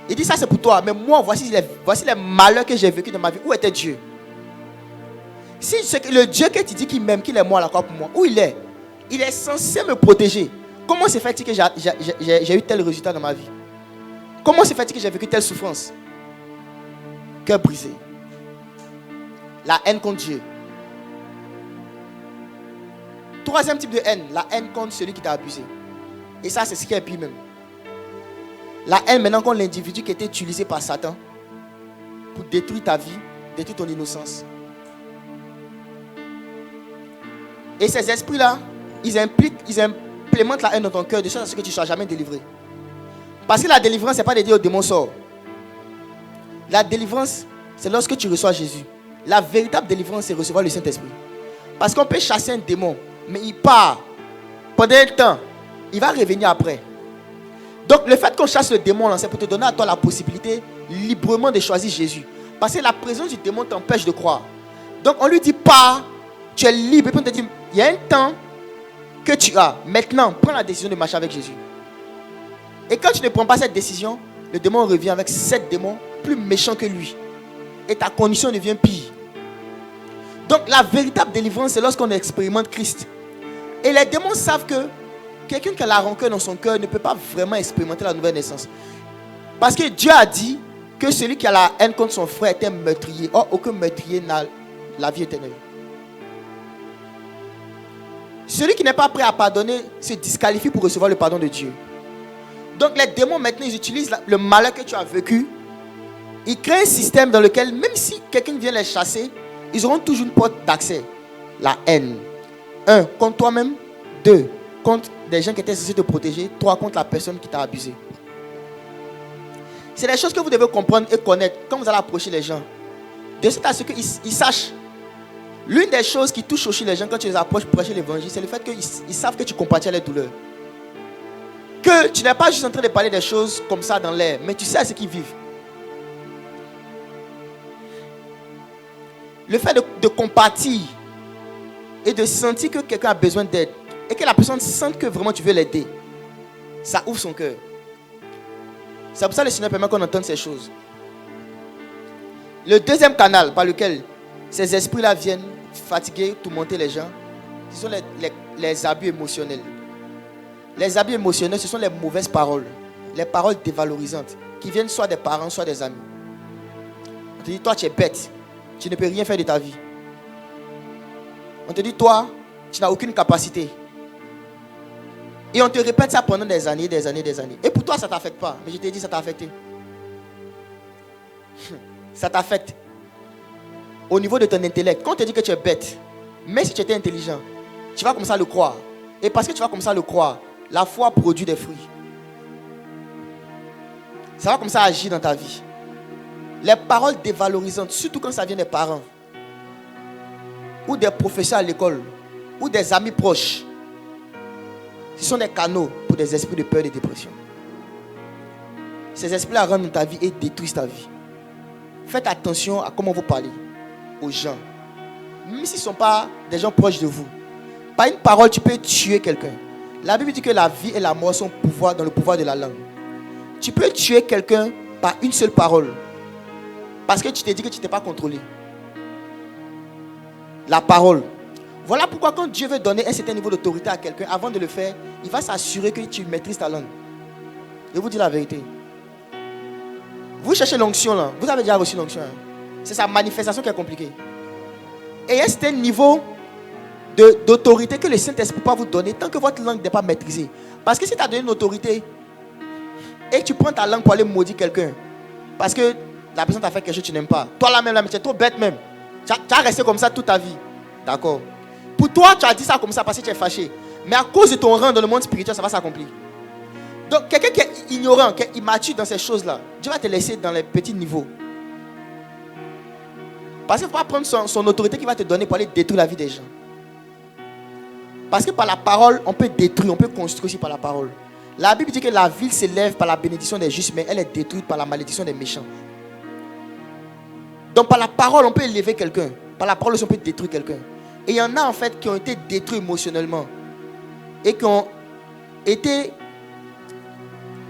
Il dit ça c'est pour toi. Mais moi, voici les malheurs que j'ai vécu dans ma vie. Où était Dieu? Si c'est le Dieu que tu dis qu'il m'aime, qu'il est moi à la croix pour moi, où il est? Il est censé me protéger. Comment se fait-il que j'ai eu tel résultat dans ma vie? Comment se fait-il que j'ai vécu telle souffrance? Cœur brisé. La haine contre Dieu. Troisième type de haine, la haine contre celui qui t'a abusé. Et ça, c'est ce qui est pire même. La haine maintenant contre l'individu qui était utilisé par Satan pour détruire ta vie, détruire ton innocence. Et ces esprits-là, ils implémentent la haine dans ton cœur de sorte à ce que tu ne sois jamais délivré. Parce que la délivrance, ce n'est pas de dire au démon sort. La délivrance, c'est lorsque tu reçois Jésus. La véritable délivrance, c'est recevoir le Saint-Esprit. Parce qu'on peut chasser un démon, mais il part pendant un temps. Il va revenir après. Donc le fait qu'on chasse le démon, c'est pour te donner à toi la possibilité librement de choisir Jésus. Parce que la présence du démon t'empêche de croire. Donc on lui dit pas, tu es libre. Et puis on te dit, il y a un temps que tu as. Maintenant, prends la décision de marcher avec Jésus. Et quand tu ne prends pas cette décision, le démon revient avec 7 démons plus méchants que lui. Et ta condition devient pire. Donc la véritable délivrance, c'est lorsqu'on expérimente Christ. Et les démons savent que quelqu'un qui a la rancœur dans son cœur ne peut pas vraiment expérimenter la nouvelle naissance. Parce que Dieu a dit que celui qui a la haine contre son frère est un meurtrier. Or, aucun meurtrier n'a la vie éternelle. Celui qui n'est pas prêt à pardonner se disqualifie pour recevoir le pardon de Dieu. Donc les démons maintenant, ils utilisent le malheur que tu as vécu. Ils créent un système dans lequel, même si quelqu'un vient les chasser, ils auront toujours une porte d'accès. La haine. 1, contre toi-même. 2, contre des gens qui étaient censés te protéger. 3, contre la personne qui t'a abusé. C'est des choses que vous devez comprendre et connaître quand vous allez approcher les gens. De sorte à ce qu'ils sachent. L'une des choses qui touche aussi les gens quand tu les approches pour prêcher l'évangile, c'est le fait qu'ils savent que tu compatis à leur douleur. Que tu n'es pas juste en train de parler des choses comme ça dans l'air, mais tu sais à ce qu'ils vivent. Le fait de compatir et de sentir que quelqu'un a besoin d'aide et que la personne sente que vraiment tu veux l'aider, ça ouvre son cœur. C'est pour ça que le Seigneur permet qu'on entende ces choses. Le deuxième canal par lequel ces esprits-là viennent fatiguer, tourmenter les gens, ce sont les abus émotionnels. Les abus émotionnels, ce sont les mauvaises paroles, les paroles dévalorisantes qui viennent soit des parents, soit des amis. On te dit, toi tu es bête, tu ne peux rien faire de ta vie. On te dit, toi, tu n'as aucune capacité. Et on te répète ça pendant des années, des années, des années. Et pour toi, ça ne t'affecte pas. Mais je t'ai dit, ça t'a affecté. Ça t'affecte. Au niveau de ton intellect, quand on te dit que tu es bête, même si tu étais intelligent, tu vas comme ça le croire. Et parce que tu vas comme ça le croire, la foi produit des fruits. Ça va comme ça agir dans ta vie. Les paroles dévalorisantes, surtout quand ça vient des parents, ou des professeurs à l'école, ou des amis proches, ce sont des canaux pour des esprits de peur et de dépression. Ces esprits-là rentrent dans ta vie et détruisent ta vie. Faites attention à comment vous parlez aux gens. Même s'ils ne sont pas des gens proches de vous. Par une parole, tu peux tuer quelqu'un. La Bible dit que la vie et la mort sont dans le pouvoir de la langue. Tu peux tuer quelqu'un par une seule parole. Parce que tu t'es dit que tu n'étais pas contrôlé. La parole. Voilà pourquoi quand Dieu veut donner un certain niveau d'autorité à quelqu'un, avant de le faire, il va s'assurer que tu maîtrises ta langue. Je vous dis la vérité. Vous cherchez l'onction là. Vous avez déjà reçu l'onction. Hein? C'est sa manifestation qui est compliquée. Et il y a un certain niveau d'autorité que le Saint-Esprit peut pas vous donner tant que votre langue n'est pas maîtrisée. Parce que si tu as donné une autorité et tu prends ta langue pour aller maudire quelqu'un, parce que la personne t'a fait quelque chose que tu n'aimes pas, toi là même, tu es trop bête même. Tu as resté comme ça toute ta vie. D'accord. Pour toi, tu as dit ça comme ça parce que tu es fâché. Mais à cause de ton rang dans le monde spirituel, ça va s'accomplir. Donc, quelqu'un qui est ignorant, qui est immature dans ces choses-là, Dieu va te laisser dans les petits niveaux. Parce qu'il ne faut pas prendre son autorité qu'il va te donner pour aller détruire la vie des gens. Parce que par la parole, on peut détruire, on peut construire aussi par la parole. La Bible dit que la ville s'élève par la bénédiction des justes, mais elle est détruite par la malédiction des méchants. Donc par la parole, on peut élever quelqu'un. Par la parole aussi, on peut détruire quelqu'un. Et il y en a en fait qui ont été détruits émotionnellement. Et qui ont été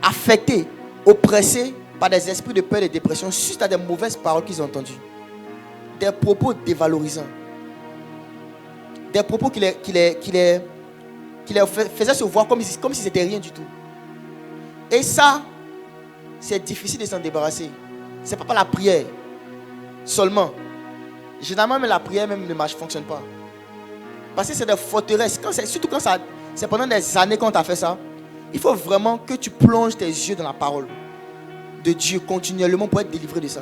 affectés, oppressés par des esprits de peur et de dépression suite à des mauvaises paroles qu'ils ont entendues. Des propos dévalorisants. Des propos qui les faisaient se voir comme si c'était rien du tout. Et ça, c'est difficile de s'en débarrasser. Ce n'est pas par la prière seulement. généralement, même la prière même ne fonctionne pas. Parce que c'est des forteresses. Surtout quand c'est pendant des années qu'on t'a fait ça. Il faut vraiment que tu plonges tes yeux dans la parole de Dieu continuellement pour être délivré de ça.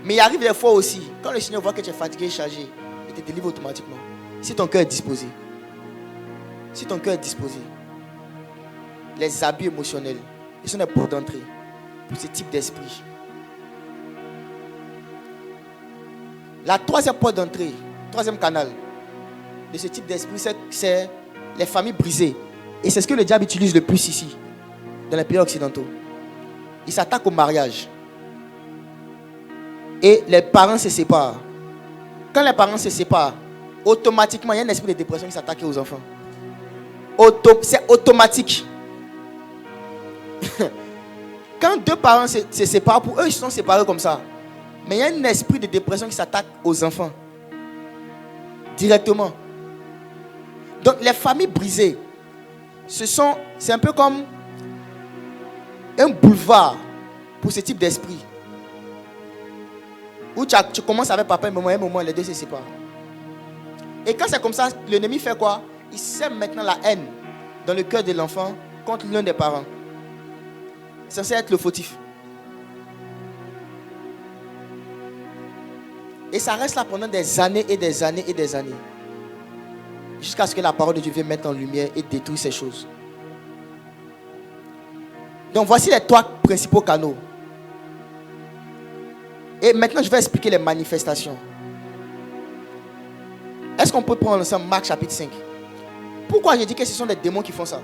Mais il arrive des fois aussi, quand le Seigneur voit que tu es fatigué, chargé, il te délivre automatiquement. Si ton cœur est disposé. Si ton cœur est disposé. Les abus émotionnels, ils sont des portes d'entrée pour ce type d'esprit. La troisième porte d'entrée, troisième canal de ce type d'esprit, c'est les familles brisées. Et c'est ce que le diable utilise le plus ici, dans les pays occidentaux. Il s'attaque au mariage. Et les parents se séparent. Quand les parents se séparent, automatiquement, il y a un esprit de dépression qui s'attaque aux enfants. C'est automatique. Quand deux parents se séparent, pour eux, ils sont séparés comme ça. Mais il y a un esprit de dépression qui s'attaque aux enfants. Directement. Donc, les familles brisées, c'est un peu comme un boulevard pour ce type d'esprit. Où tu commences avec papa et maman, et un moment, les deux se séparent. Et quand c'est comme ça, l'ennemi fait quoi? Il sème maintenant la haine dans le cœur de l'enfant contre l'un des parents. C'est censé être le fautif. Et ça reste là pendant des années et des années et des années. Jusqu'à ce que la parole de Dieu vienne mettre en lumière et détruire ces choses. Donc voici les trois principaux canaux. Et maintenant je vais expliquer les manifestations. Est-ce qu'on peut prendre ensemble Marc chapitre 5? Pourquoi j'ai dit que ce sont des démons qui font ça?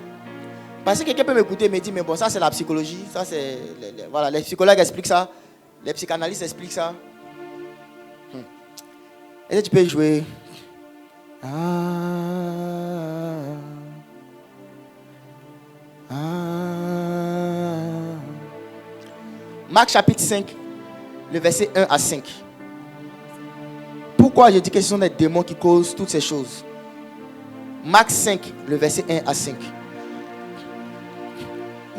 Parce que quelqu'un peut m'écouter et me dire, mais bon, ça c'est la psychologie, ça c'est... Voilà, les psychologues expliquent ça, les psychanalystes expliquent ça. Est-ce que tu peux jouer? Marc chapitre 5, le verset 1 à 5. Pourquoi je dis que ce sont des démons qui causent toutes ces choses? Marc 5, le verset 1 à 5.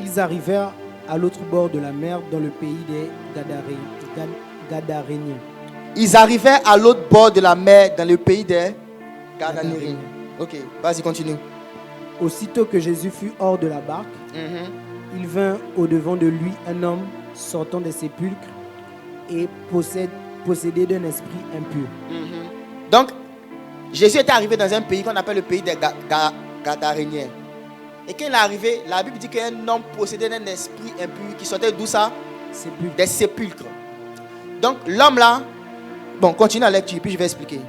Ils arrivèrent à l'autre bord de la mer dans le pays des Gadaréniens. Ils arrivèrent à l'autre bord de la mer dans le pays des Gadaréniens. Ok, vas-y, continue. Aussitôt que Jésus fut hors de la barque, il vint au-devant de lui un homme sortant des sépulcres et possédé d'un esprit impur. Donc, Jésus était arrivé dans un pays qu'on appelle le pays des Gadaréniens. Et quand il est arrivé, la Bible dit qu'un homme possédait d'un esprit impur qui sortait d'où ça? Des sépulcres. Donc, l'homme là, bon, continue la lecture, puis je vais expliquer.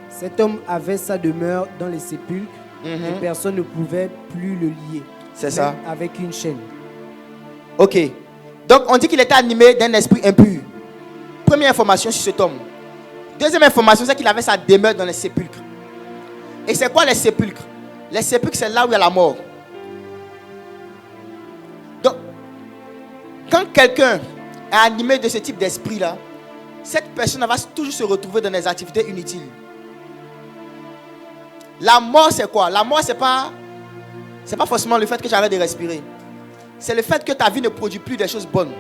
Cet homme avait sa demeure dans les sépulcres et personne ne pouvait plus le lier. C'est ça. Avec une chaîne. Ok. Donc, on dit qu'il était animé d'un esprit impur. Première information sur cet homme. Deuxième information, c'est qu'il avait sa demeure dans les sépulcres. Et c'est quoi les sépulcres? Les sépulcres, c'est là où il y a la mort. Donc, quand quelqu'un est animé de ce type d'esprit-là, cette personne va toujours se retrouver dans des activités inutiles. La mort, c'est quoi? La mort, c'est pas forcément le fait que tu arrêtes de respirer. C'est le fait que ta vie ne produit plus des choses bonnes.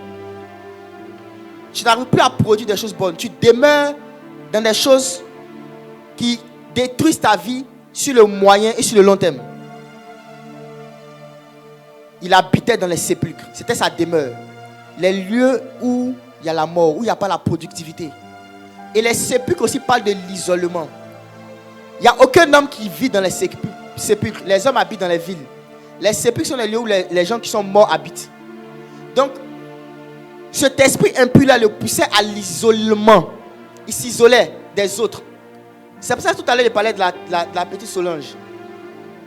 Tu n'arrives plus à produire des choses bonnes. Tu demeures dans des choses qui détruisent ta vie sur le moyen et sur le long terme. Il habitait dans les sépulcres. C'était sa demeure. Les lieux où il y a la mort, où il n'y a pas la productivité. Et les sépulcres aussi parlent de l'isolement. Il n'y a aucun homme qui vit dans les sépulcres. Les hommes habitent dans les villes. Les sépulcres sont les lieux où les gens qui sont morts habitent. Donc, cet esprit impur-là le poussait à l'isolement. Il s'isolait des autres. C'est pour ça que tout à l'heure, je parlais de la petite Solange.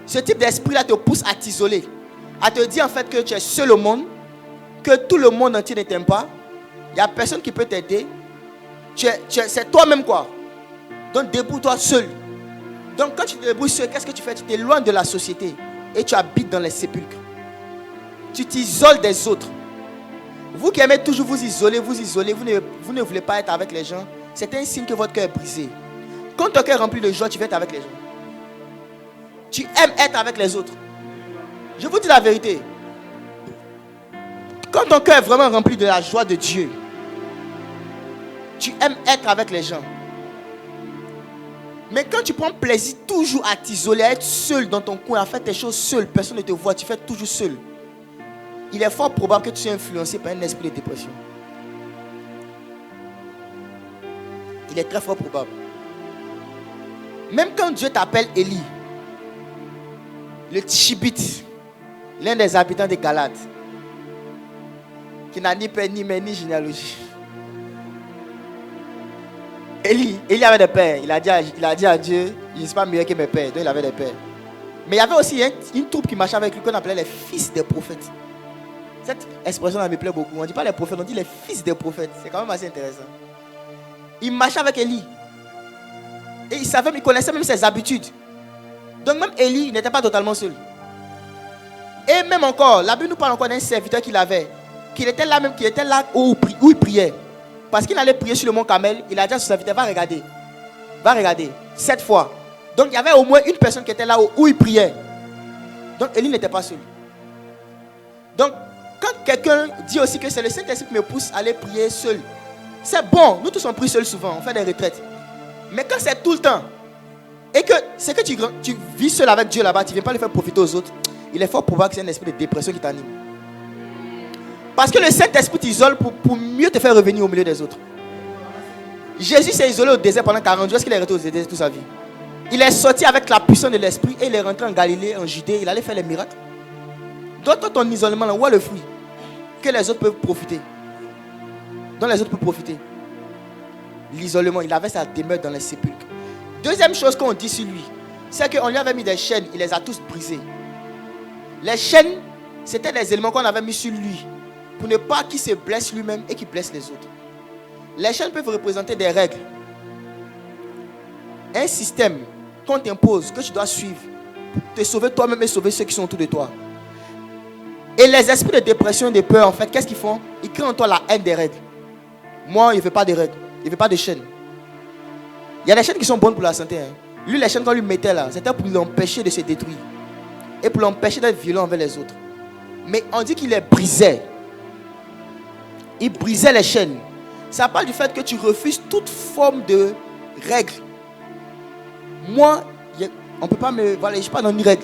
Ce type d'esprit-là te pousse à t'isoler. À te dire en fait que tu es seul au monde, que tout le monde entier ne t'aime pas. Il n'y a personne qui peut t'aider. C'est toi-même quoi. Donc débrouille-toi seul. Donc quand tu te débrouilles seul, qu'est-ce que tu fais? Tu t'éloignes de la société et tu habites dans les sépulcres. Tu t'isoles des autres. Vous qui aimez toujours vous isoler, vous ne voulez pas être avec les gens, c'est un signe que votre cœur est brisé. Quand ton cœur est rempli de joie, tu veux être avec les gens. Tu aimes être avec les autres. Je vous dis la vérité. Quand ton cœur est vraiment rempli de la joie de Dieu, Tu aimes être avec les gens. Mais quand tu prends plaisir toujours à t'isoler, à être seul dans ton coin, à faire tes choses seul, personne ne te voit, tu fais toujours seul. Il est fort probable que tu sois influencé par un esprit de dépression. Il est très fort probable. Même quand Dieu t'appelle Élie, le Tishbite, l'un des habitants des Galates, qui n'a ni père, ni mère, ni généalogie. Élie avait des pères. Il a dit à Dieu, je ne suis pas meilleur que mes pères. Donc il avait des pères. Mais il y avait aussi une troupe qui marchait avec lui qu'on appelait les fils des prophètes. Cette expression me plaît beaucoup. On ne dit pas les prophètes, on dit les fils des prophètes. C'est quand même assez intéressant. Il marchait avec Élie. Et il connaissait même ses habitudes. Donc même Élie n'était pas totalement seul. Et même encore, la Bible nous parle encore d'un serviteur qu'il avait. Qui était là où il priait. Parce qu'il allait prier sur le mont Carmel, il a dit à son serviteur, va regarder, 7 fois. Donc il y avait au moins une personne qui était là où il priait. Donc Élie n'était pas seul. Donc quand quelqu'un dit aussi que c'est le Saint-Esprit qui me pousse à aller prier seul, c'est bon, nous tous on prie seul souvent, on fait des retraites. Mais quand c'est tout le temps, et que c'est que tu vis seul avec Dieu là-bas, tu ne viens pas le faire profiter aux autres, il est fort probable que c'est un esprit de dépression qui t'anime. Parce que le Saint-Esprit t'isole pour mieux te faire revenir au milieu des autres. Jésus s'est isolé au désert pendant 40 jours. Est-ce qu'il est resté au désert toute sa vie? Il est sorti avec la puissance de l'Esprit et il est rentré en Galilée, en Judée. Il allait faire les miracles. Donc, dans ton isolement, là, où est le fruit que les autres peuvent profiter? Dont les autres peuvent profiter. L'isolement, il avait sa demeure dans les sépulcres. Deuxième chose qu'on dit sur lui, c'est qu'on lui avait mis des chaînes. Il les a tous brisées. Les chaînes, c'était des éléments qu'on avait mis sur lui. Pour ne pas qu'il se blesse lui-même et qu'il blesse les autres. Les chaînes peuvent représenter des règles. Un système qu'on t'impose, que tu dois suivre. Pour te sauver toi-même et sauver ceux qui sont autour de toi. Et les esprits de dépression, de peur, en fait, qu'est-ce qu'ils font? Ils créent en toi la haine des règles. Moi, il ne veut pas de règles. Il ne veut pas de chaînes. Il y a des chaînes qui sont bonnes pour la santé. Lui, les chaînes qu'on lui mettait là, c'était pour l'empêcher de se détruire. Et pour l'empêcher d'être violent envers les autres. Mais on dit qu'il les brisait. Il brisait les chaînes. Ça parle du fait que tu refuses toute forme de règle. Moi, on ne peut pas me... Voilà, je ne suis pas dans une règle.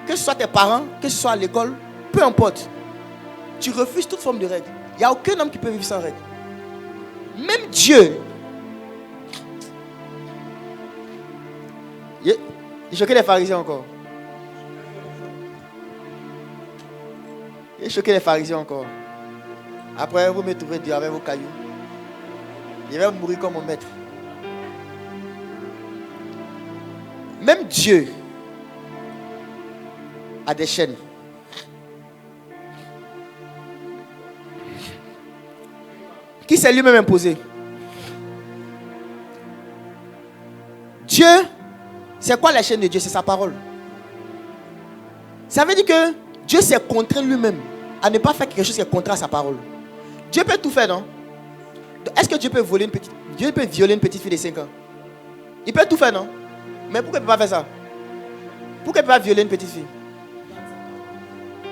Que ce soit tes parents, que ce soit à l'école, peu importe. Tu refuses toute forme de règle. Il n'y a aucun homme qui peut vivre sans règle. Même Dieu. Il choquait les pharisiens encore. Il choquait les pharisiens encore. Après, vous me trouverez Dieu avec vos cailloux. Il va mourir comme mon maître. Même Dieu a des chaînes. Qui s'est lui-même imposé. Dieu, c'est quoi la chaîne de Dieu? C'est sa parole. Ça veut dire que Dieu s'est contraint lui-même à ne pas faire quelque chose qui est contraire à sa parole. Dieu peut tout faire, non? Est-ce que Dieu peut violer une petite fille de 5 ans? Il peut tout faire, non? Mais pourquoi il ne peut pas faire ça? Pourquoi il ne peut pas violer une petite fille?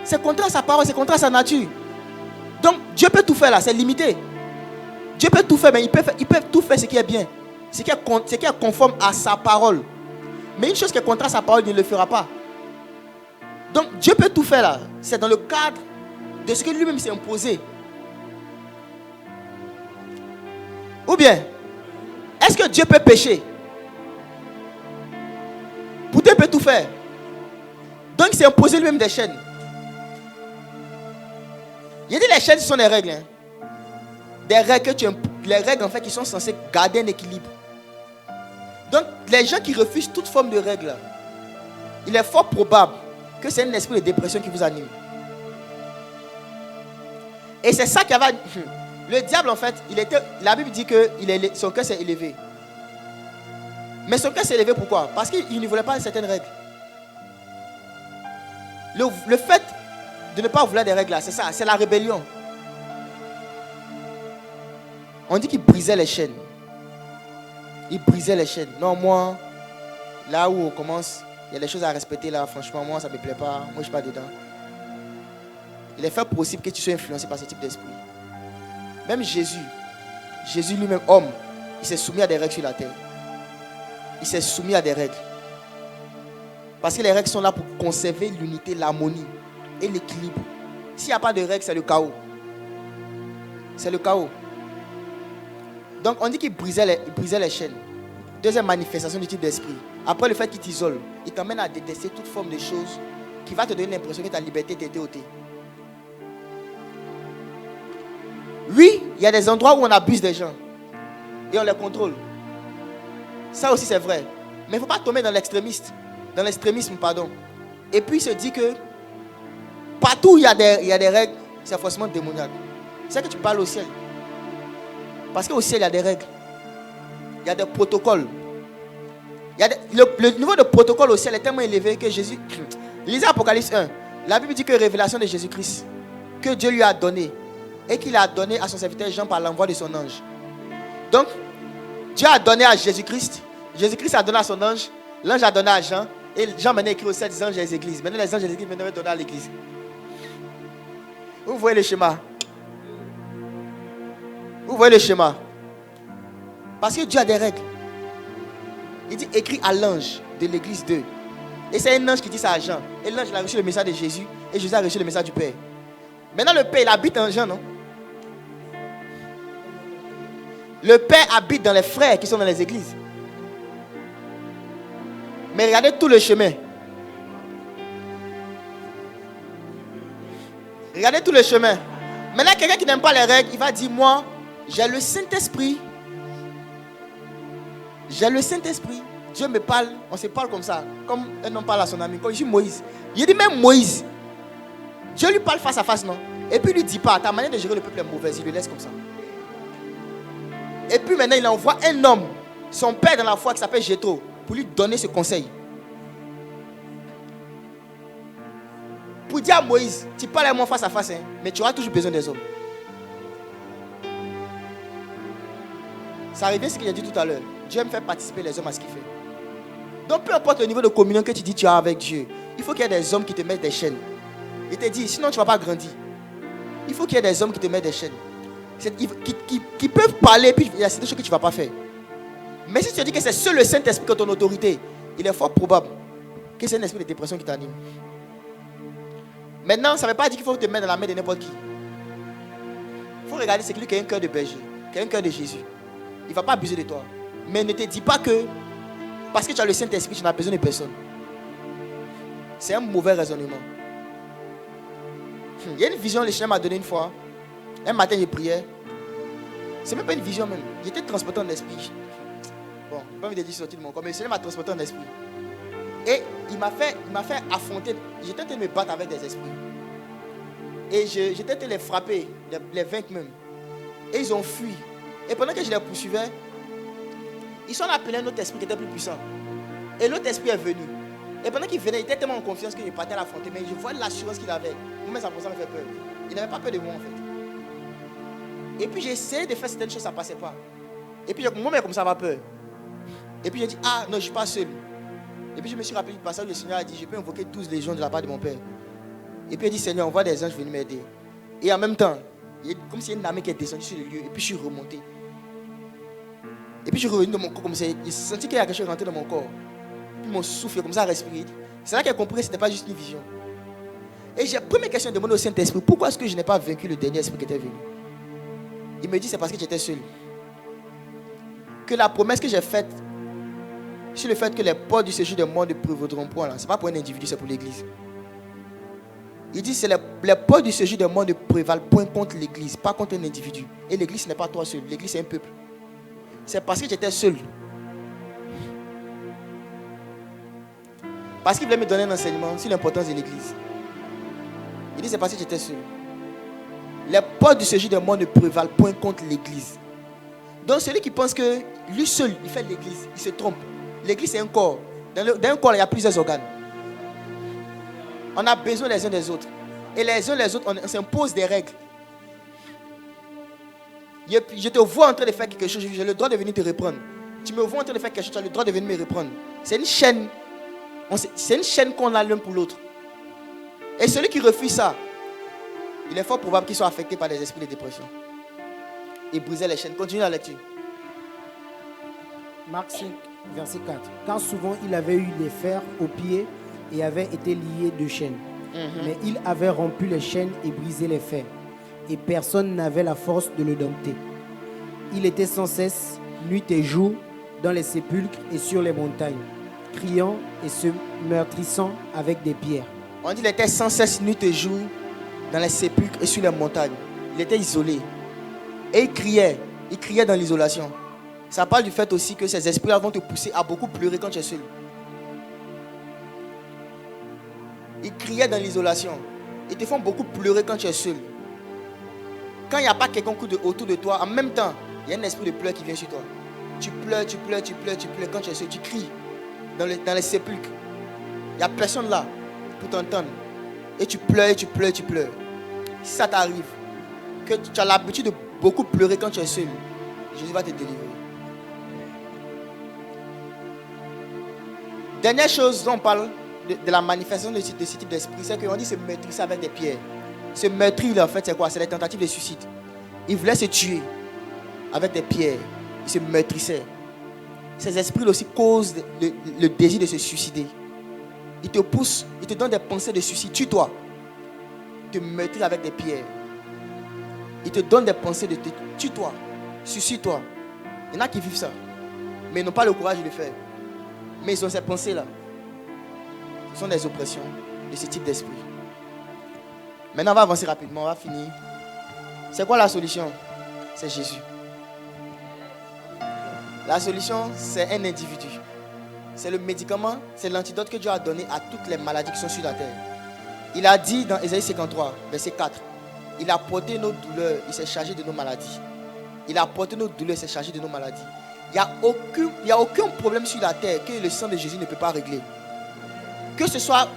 C'est contraire à sa parole, c'est contraire à sa nature. Donc Dieu peut tout faire là, c'est limité. Dieu peut tout faire, mais il peut tout faire ce qui est bien. Ce qui est conforme à sa parole. Mais une chose qui est contraire à sa parole, il ne le fera pas. Donc Dieu peut tout faire là. C'est dans le cadre de ce que lui-même s'est imposé. Ou bien, est-ce que Dieu peut pécher? Pour Dieu peut tout faire. Donc il s'est imposé lui-même des chaînes. Il dit les chaînes ce sont des règles. Des règles les règles en fait qui sont censées garder un équilibre. Donc les gens qui refusent toute forme de règles, il est fort probable que c'est un esprit de dépression qui vous anime. Et c'est ça qui avait... Le diable en fait, la Bible dit que son cœur s'est élevé. Mais son cœur s'est élevé pourquoi? Parce qu'il ne voulait pas certaines règles. Le fait de ne pas vouloir des règles là, c'est ça, c'est la rébellion. On dit qu'il brisait les chaînes. Il brisait les chaînes. Non, moi, là où on commence, il y a des choses à respecter là, franchement, moi ça ne me plaît pas, moi je ne suis pas dedans. Il est fort possible que tu sois influencé par ce type d'esprit. Même Jésus, Jésus lui-même, homme, il s'est soumis à des règles sur la terre. Il s'est soumis à des règles. Parce que les règles sont là pour conserver l'unité, l'harmonie et l'équilibre. S'il n'y a pas de règles, c'est le chaos. C'est le chaos. Donc on dit qu'il brisait les chaînes. Deuxième manifestation du type d'esprit. Après le fait qu'il t'isole, il t'emmène à détester toute forme de choses qui va te donner l'impression que ta liberté t'a été ôtée. Oui, il y a des endroits où on abuse des gens et on les contrôle. Ça aussi c'est vrai. Mais il ne faut pas tomber dans l'extrémisme, Et puis il se dit que partout où il y a des règles, c'est forcément démoniaque. C'est que tu parles au ciel. Parce qu'au ciel, il y a des règles. Il y a des protocoles. Le niveau de protocole au ciel est tellement élevé que Jésus... Lisez Apocalypse 1. La Bible dit que révélation de Jésus-Christ, que Dieu lui a donné, et qu'il a donné à son serviteur Jean par l'envoi de son ange. Donc, Dieu a donné à Jésus-Christ, Jésus-Christ a donné à son ange, l'ange a donné à Jean, et Jean maintenant écrit aux 7 anges des églises. Maintenant les anges des églises maintenant donner à l'église. Vous voyez le schéma? Vous voyez le schéma? Parce que Dieu a des règles. Il dit écrit à l'ange de l'église 2. Et c'est un ange qui dit ça à Jean. Et l'ange il a reçu le message de Jésus. Et Jésus a reçu le message du Père. Maintenant le Père il habite en Jean, non? Le Père habite dans les frères qui sont dans les églises. Mais regardez tout le chemin. Regardez tout le chemin. Maintenant quelqu'un qui n'aime pas les règles, il va dire moi, j'ai le Saint-Esprit. J'ai le Saint-Esprit. Dieu me parle, on se parle comme ça. Comme un homme parle à son ami. Quand je dis Moïse. Il dit même Moïse. Dieu lui parle face à face, non? Et puis il lui dit pas, ta manière de gérer le peuple est mauvaise. Il le laisse comme ça. Et puis maintenant il envoie un homme, son père dans la foi qui s'appelle Jéthro, pour lui donner ce conseil. Pour dire à Moïse, tu parles à moi face à face, hein, mais tu auras toujours besoin des hommes. Ça revient à ce que j'ai dit tout à l'heure. Dieu aime faire participer les hommes à ce qu'il fait. Donc peu importe le niveau de communion que tu dis tu as avec Dieu, il faut qu'il y ait des hommes qui te mettent des chaînes. Il te dit, sinon tu ne vas pas grandir. Il faut qu'il y ait des hommes qui te mettent des chaînes. Qui peuvent parler, puis il y a des choses que tu ne vas pas faire. Mais si tu dis que c'est seul le Saint-Esprit qui a ton autorité, il est fort probable que c'est un esprit de dépression qui t'anime. Maintenant, ça ne veut pas dire qu'il faut te mettre dans la main de n'importe qui. Il faut regarder, c'est celui qui a un cœur de berger, qui a un cœur de Jésus. Il ne va pas abuser de toi. Mais ne te dis pas que parce que tu as le Saint-Esprit, tu n'as besoin de personne. C'est un mauvais raisonnement. Il y a une vision que le Seigneur m'a donnée une fois. Un matin, je priais. C'est même pas une vision même. J'étais transporté en esprit. Bon, je n'ai pas envie de dire sorti de mon corps, mais le Seigneur m'a transporté en esprit. Et il m'a fait affronter. J'étais en train de me battre avec des esprits. Et j'étais en train de les frapper, les vaincre même. Et ils ont fui. Et pendant que je les poursuivais, ils sont appelés un autre esprit qui était plus puissant. Et l'autre esprit est venu. Et pendant qu'il venait, il était tellement en confiance que je partais à l'affronter. Mais je vois l'assurance qu'il avait. Moi, ça me fait peur. Il n'avait pas peur de moi en fait. Et puis j'ai essayé de faire certaines choses, ça ne passait pas. Et puis moi-même, comme ça, j'avais peur. Et puis j'ai dit, ah non, je ne suis pas seul. Et puis je me suis rappelé du passage où le Seigneur a dit, je peux invoquer 12 légions de la part de mon Père. Et puis il a dit, Seigneur, on voit des anges venir m'aider. Et en même temps, comme s'il y a une armée qui est descendue sur le lieu. Et puis je suis remonté. Et puis je suis revenu dans mon corps comme ça. J'ai senti qu'il y a quelque chose rentré dans mon corps. Puis mon souffle comme ça a respiré. C'est là qu'il a compris que ce n'était pas juste une vision. Et j'ai première question demandé au Saint-Esprit, pourquoi est-ce que je n'ai pas vaincu le dernier esprit qui était venu? Il me dit, c'est parce que j'étais seul. Que la promesse que j'ai faite sur le fait que les portes du séjour des morts ne prévaudront point, ce n'est pas pour un individu, c'est pour l'église. Il dit, c'est les portes du séjour des morts ne prévalent point contre l'église, pas contre un individu. Et l'église, ce n'est pas toi seul, l'église, c'est un peuple. C'est parce que j'étais seul. Parce qu'il voulait me donner un enseignement sur l'importance de l'église. Il dit, c'est parce que j'étais seul. Les portes du séjour des morts ne prévalent point contre l'église. Donc celui qui pense que lui seul, il fait l'église, il se trompe. L'église, c'est un corps. Dans un corps, il y a plusieurs organes. On a besoin les uns des autres. Et les uns les autres, on s'impose des règles. Je te vois en train de faire quelque chose, j'ai le droit de venir te reprendre. Tu me vois en train de faire quelque chose, tu as le droit de venir me reprendre. C'est une chaîne. C'est une chaîne qu'on a l'un pour l'autre. Et celui qui refuse ça, il est fort probable qu'il soit affecté par des esprits de dépression. et brisait les chaînes. Continue la lecture. Marc 5, verset 4. Car souvent il avait eu des fers aux pieds et avait été lié de chaînes. Mais il avait rompu les chaînes et brisé les fers. Et personne n'avait la force de le dompter. Il était sans cesse, nuit et jour, dans les sépulcres et sur les montagnes, criant et se meurtrissant avec des pierres. On dit qu'il était sans cesse, nuit et jour, dans les sépulcres et sur les montagnes. Il était isolé. Et il criait dans l'isolation. Ça parle du fait aussi que ces esprits-là vont te pousser à beaucoup pleurer quand tu es seul. Ils criaient dans l'isolation. Ils te font beaucoup pleurer quand tu es seul. Quand il n'y a pas quelqu'un autour de toi, en même temps, il y a un esprit de pleurs qui vient sur toi. Tu pleures, tu pleures, tu pleures, tu pleures. Quand tu es seul, tu cries dans les sépulcres. Il n'y a personne là pour t'entendre. Et tu pleures, et tu pleures, tu pleures. Si ça t'arrive, que tu as l'habitude de beaucoup pleurer quand tu es seul, Jésus va te délivrer. Dernière chose dont on parle de la manifestation de ce type d'esprit, c'est qu'on dit se meurtrir avec des pierres. Ce meurtrir, en fait, c'est quoi? C'est les tentatives de suicide. Il voulait se tuer avec des pierres. Il se meurtrissait. Ces esprits aussi causent le désir de se suicider. Ils te poussent, ils te donnent des pensées de suicide. Tue-toi. Te meurtrir avec des pierres. Ils te donnent des pensées de tue-toi. Suicide-toi. Il y en a qui vivent ça. Mais ils n'ont pas le courage de le faire. Mais ils ont ces pensées-là. Ce sont des oppressions de ce type d'esprit. Maintenant, on va avancer rapidement. On va finir. C'est quoi la solution? C'est Jésus. La solution, c'est un individu. C'est le médicament, c'est l'antidote que Dieu a donné à toutes les maladies qui sont sur la terre. Il a dit dans Ésaïe 53, verset 4, il a porté nos douleurs, il s'est chargé de nos maladies. Il a porté nos douleurs, il s'est chargé de nos maladies. Il n'y a aucun problème sur la terre que le sang de Jésus ne peut pas régler. Que ce soit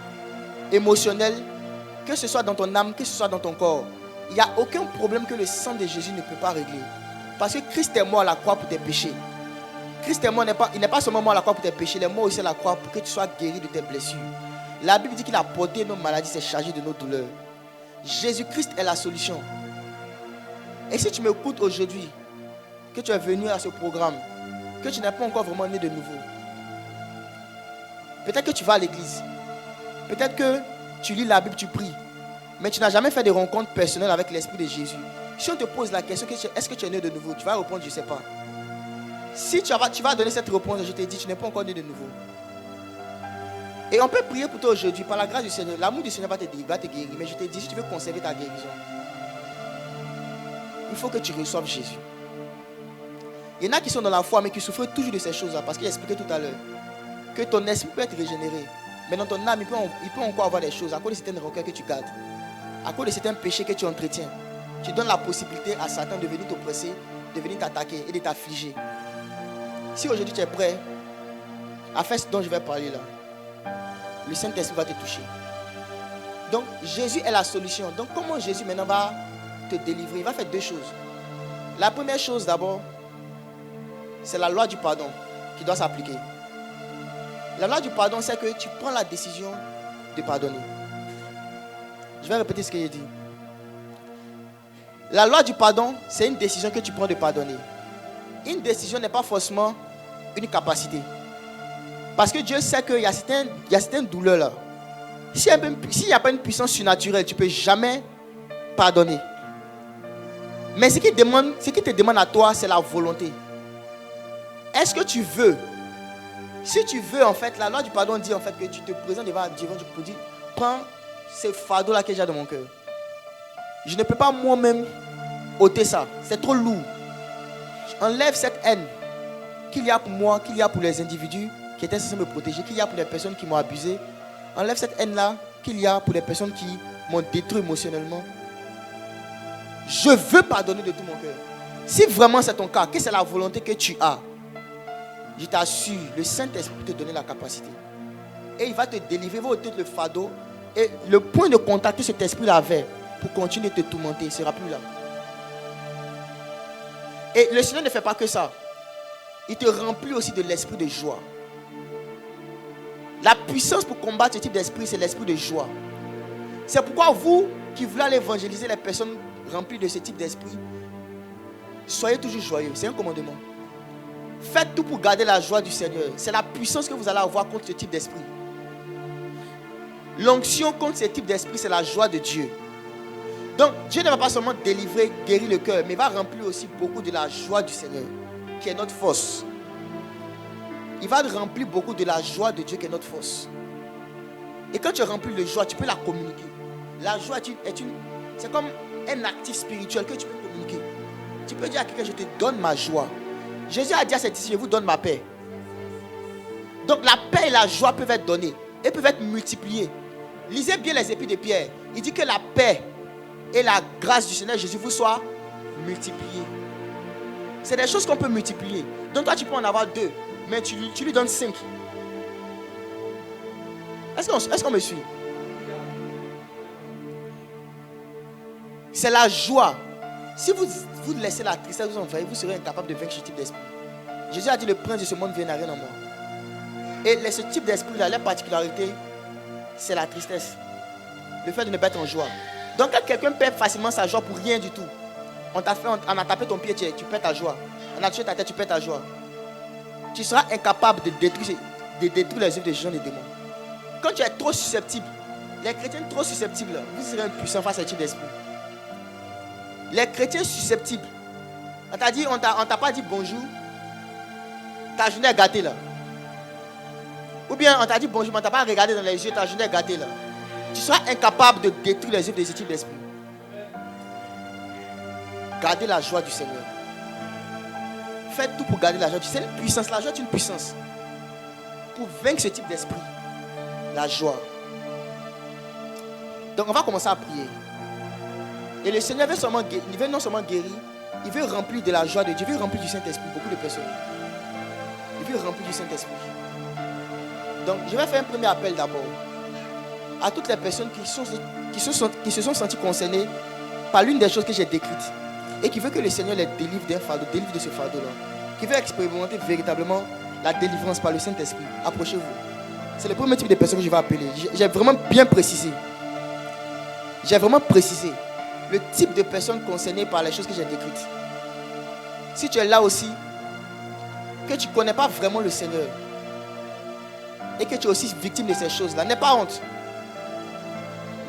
émotionnel, que ce soit dans ton âme, que ce soit dans ton corps. Il n'y a aucun problème que le sang de Jésus ne peut pas régler. Parce que Christ est mort à la croix pour tes péchés. Christ est mort, il n'est pas seulement mort à la croix pour tes péchés, il est mort aussi à la croix pour que tu sois guéri de tes blessures. La Bible dit qu'il a porté nos maladies, s'est chargé de nos douleurs. Jésus-Christ est la solution. Et si tu m'écoutes aujourd'hui, que tu es venu à ce programme, que tu n'es pas encore vraiment né de nouveau, peut-être que tu vas à l'église, peut-être que tu lis la Bible, tu pries, mais tu n'as jamais fait de rencontre personnelle avec l'Esprit de Jésus. Si on te pose la question, est-ce que tu es né de nouveau? Tu vas répondre, je ne sais pas. Si tu vas donner cette réponse, je te dis, tu n'es pas encore né de nouveau. Et on peut prier pour toi aujourd'hui, par la grâce du Seigneur. L'amour du Seigneur va te guérir. Mais je te dis, si tu veux conserver ta guérison, il faut que tu reçoives Jésus. Il y en a qui sont dans la foi, mais qui souffrent toujours de ces choses-là. Parce qu'il a expliqué tout à l'heure que ton esprit peut être régénéré. Mais dans ton âme, il peut encore avoir des choses à cause de certaines rancœurs que tu gardes. À cause de certains péchés que tu entretiens. Tu donnes la possibilité à Satan de venir t'oppresser, de venir t'attaquer et de t'affliger. Si aujourd'hui tu es prêt à faire ce dont je vais parler là, le Saint-Esprit va te toucher. Donc Jésus est la solution. Donc comment Jésus maintenant va te délivrer? Il va faire deux choses. La première chose d'abord, c'est la loi du pardon qui doit s'appliquer. La loi du pardon, c'est que tu prends la décision de pardonner. Je vais répéter ce que j'ai dit. La loi du pardon, c'est une décision que tu prends de pardonner. Une décision n'est pas forcément une capacité. Parce que Dieu sait qu'il y a certaines douleurs là. S'il n'y a pas une puissance surnaturelle, tu ne peux jamais pardonner. Mais ce qui te demande à toi, c'est la volonté. Est-ce que tu veux? Si tu veux, en fait, la loi du pardon dit en fait que tu te présentes devant Dieu pour dire, prends ce fardeau là que j'ai dans mon cœur. Je ne peux pas moi-même ôter ça. C'est trop lourd. Enlève cette haine qu'il y a pour moi, qu'il y a pour les individus qui étaient censés me protéger, qu'il y a pour les personnes qui m'ont abusé. Enlève cette haine-là qu'il y a pour les personnes qui m'ont détruit émotionnellement. Je veux pardonner de tout mon cœur. Si vraiment c'est ton cas, que c'est la volonté que tu as, je t'assure, le Saint-Esprit peut te donner la capacité. Et il va te délivrer, il va ôter le fardeau. Et le point de contact que cet esprit-là avait pour continuer de te tourmenter, il ne sera plus là. Et le Seigneur ne fait pas que ça. Il te remplit aussi de l'esprit de joie. La puissance pour combattre ce type d'esprit, c'est l'esprit de joie. C'est pourquoi vous qui voulez aller évangéliser les personnes remplies de ce type d'esprit, Soyez toujours joyeux. C'est un commandement. Faites tout pour garder la joie du Seigneur. C'est la puissance que vous allez avoir contre ce type d'esprit. L'onction contre ce type d'esprit, c'est la joie de Dieu. Donc, Dieu ne va pas seulement délivrer, guérir le cœur, mais va remplir aussi beaucoup de la joie du Seigneur, qui est notre force. Il va remplir beaucoup de la joie de Dieu, qui est notre force. Et quand tu remplis de joie, tu peux la communiquer. La joie c'est comme un actif spirituel que tu peux communiquer. Tu peux dire à quelqu'un, je te donne ma joie. Jésus a dit à ses disciples, je vous donne ma paix. Donc la paix et la joie peuvent être données et peuvent être multipliées. Lisez bien les épîtres de Pierre. Il dit que la paix et la grâce du Seigneur Jésus vous soient multipliées. C'est des choses qu'on peut multiplier. Donc toi tu peux en avoir 2, mais tu lui donnes 5. Est-ce qu'on me suit? C'est la joie. Si vous laissez la tristesse vous envahir, vous serez incapable de vaincre ce type d'esprit. Jésus a dit, le prince de ce monde vient n'a rien en moi. Et ce type d'esprit-là, la particularité, c'est la tristesse. Le fait de ne pas être en joie. Donc quand quelqu'un perd facilement sa joie pour rien du tout, on a tapé ton pied, tu perds ta joie. On a touché ta tête, tu perds ta joie. Tu seras incapable de détruire les œuvres des gens et des démons. Quand tu es trop susceptible, les chrétiens trop susceptibles, vous serez impuissants face à ce type d'esprit. Les chrétiens susceptibles, on t'a pas dit bonjour, ta journée est gâtée là. Ou bien on t'a dit bonjour, mais on t'a pas regardé dans les yeux, ta journée est gâtée là. Tu seras incapable de détruire les œuvres de ce type d'esprit. Gardez la joie du Seigneur. Faites tout pour garder la joie. C'est une puissance, la joie est une puissance. Pour vaincre ce type d'esprit, la joie. Donc on va commencer à prier. Et le Seigneur veut non seulement guérir, il veut remplir de la joie de Dieu, il veut remplir du Saint-Esprit, beaucoup de personnes. Il veut remplir du Saint-Esprit. Donc je vais faire un premier appel d'abord à toutes les personnes qui se sont senties concernées par l'une des choses que j'ai décrites et qui veut que le Seigneur les délivre d'un fardeau, délivre de ce fardeau-là, qui veut expérimenter véritablement la délivrance par le Saint-Esprit. Approchez-vous. C'est le premier type de personnes que je vais appeler. J'ai vraiment bien précisé. J'ai vraiment précisé le type de personnes concernées par les choses que j'ai décrites. Si tu es là aussi, que tu ne connais pas vraiment le Seigneur et que tu es aussi victime de ces choses-là, n'aie pas honte.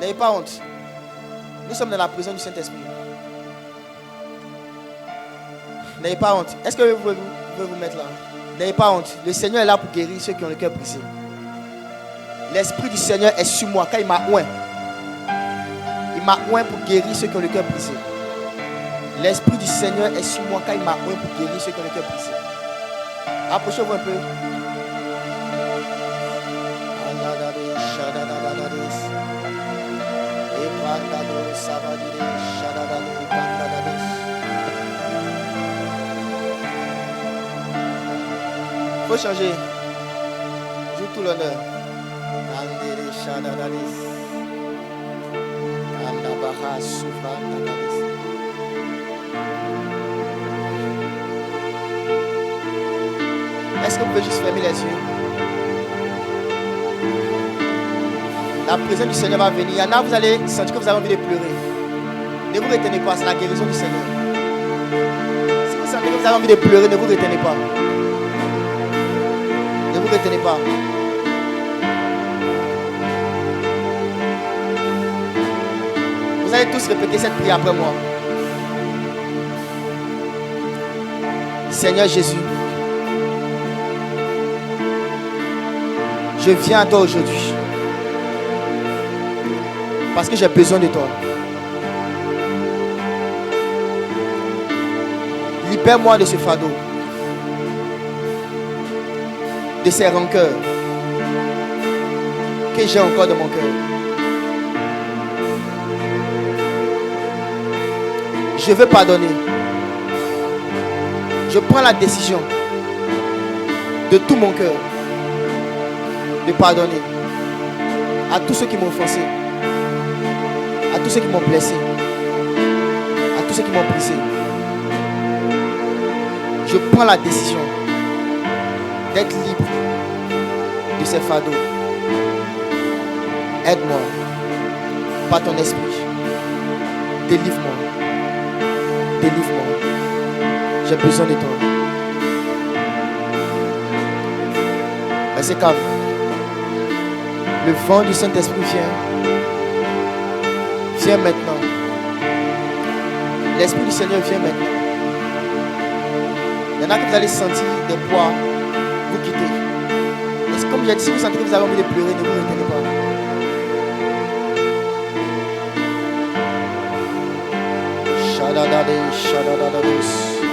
N'ayez pas honte. Nous sommes dans la prison du Saint-Esprit. N'ayez pas honte. Est-ce que vous pouvez vous mettre là? N'ayez pas honte. Le Seigneur est là pour guérir ceux qui ont le cœur brisé. L'Esprit du Seigneur est sur moi quand il m'a oint. Il m'a oint pour guérir ceux qui ont le cœur brisé. L'Esprit du Seigneur est sur moi quand il m'a oint pour guérir ceux qui ont le cœur brisé. Approchez-vous un peu. Faut changer. Joue tout l'honneur. Est-ce que vous pouvez juste fermer les yeux? La présence du Seigneur va venir. Il y en a, vous allez sentir que vous avez envie de pleurer. Ne vous retenez pas, c'est la guérison du Seigneur. Si vous sentez que vous avez envie de pleurer, ne vous retenez pas. Ne vous retenez pas. Vous allez tous répéter cette prière après moi. Seigneur Jésus, je viens à toi aujourd'hui parce que j'ai besoin de toi. Libère-moi de ce fardeau, de ces rancœurs que j'ai encore dans mon cœur. Je veux pardonner. Je prends la décision de tout mon cœur de pardonner à tous ceux qui m'ont offensé, à tous ceux qui m'ont blessé, à tous ceux qui m'ont brisé. Je prends la décision d'être libre de ces fardeaux. Aide-moi par ton esprit. Délivre-moi. Délivre-moi. J'ai besoin de toi. Restez calme. Le vent du Saint-Esprit vient. Viens maintenant. L'Esprit du Seigneur vient maintenant. Il y en a que vous allez sentir des poids vous quitter. Et comme j'ai dit, si vous sentez que vous avez envie de pleurer, ne vous retenez pas. Shadadade, shadadadade.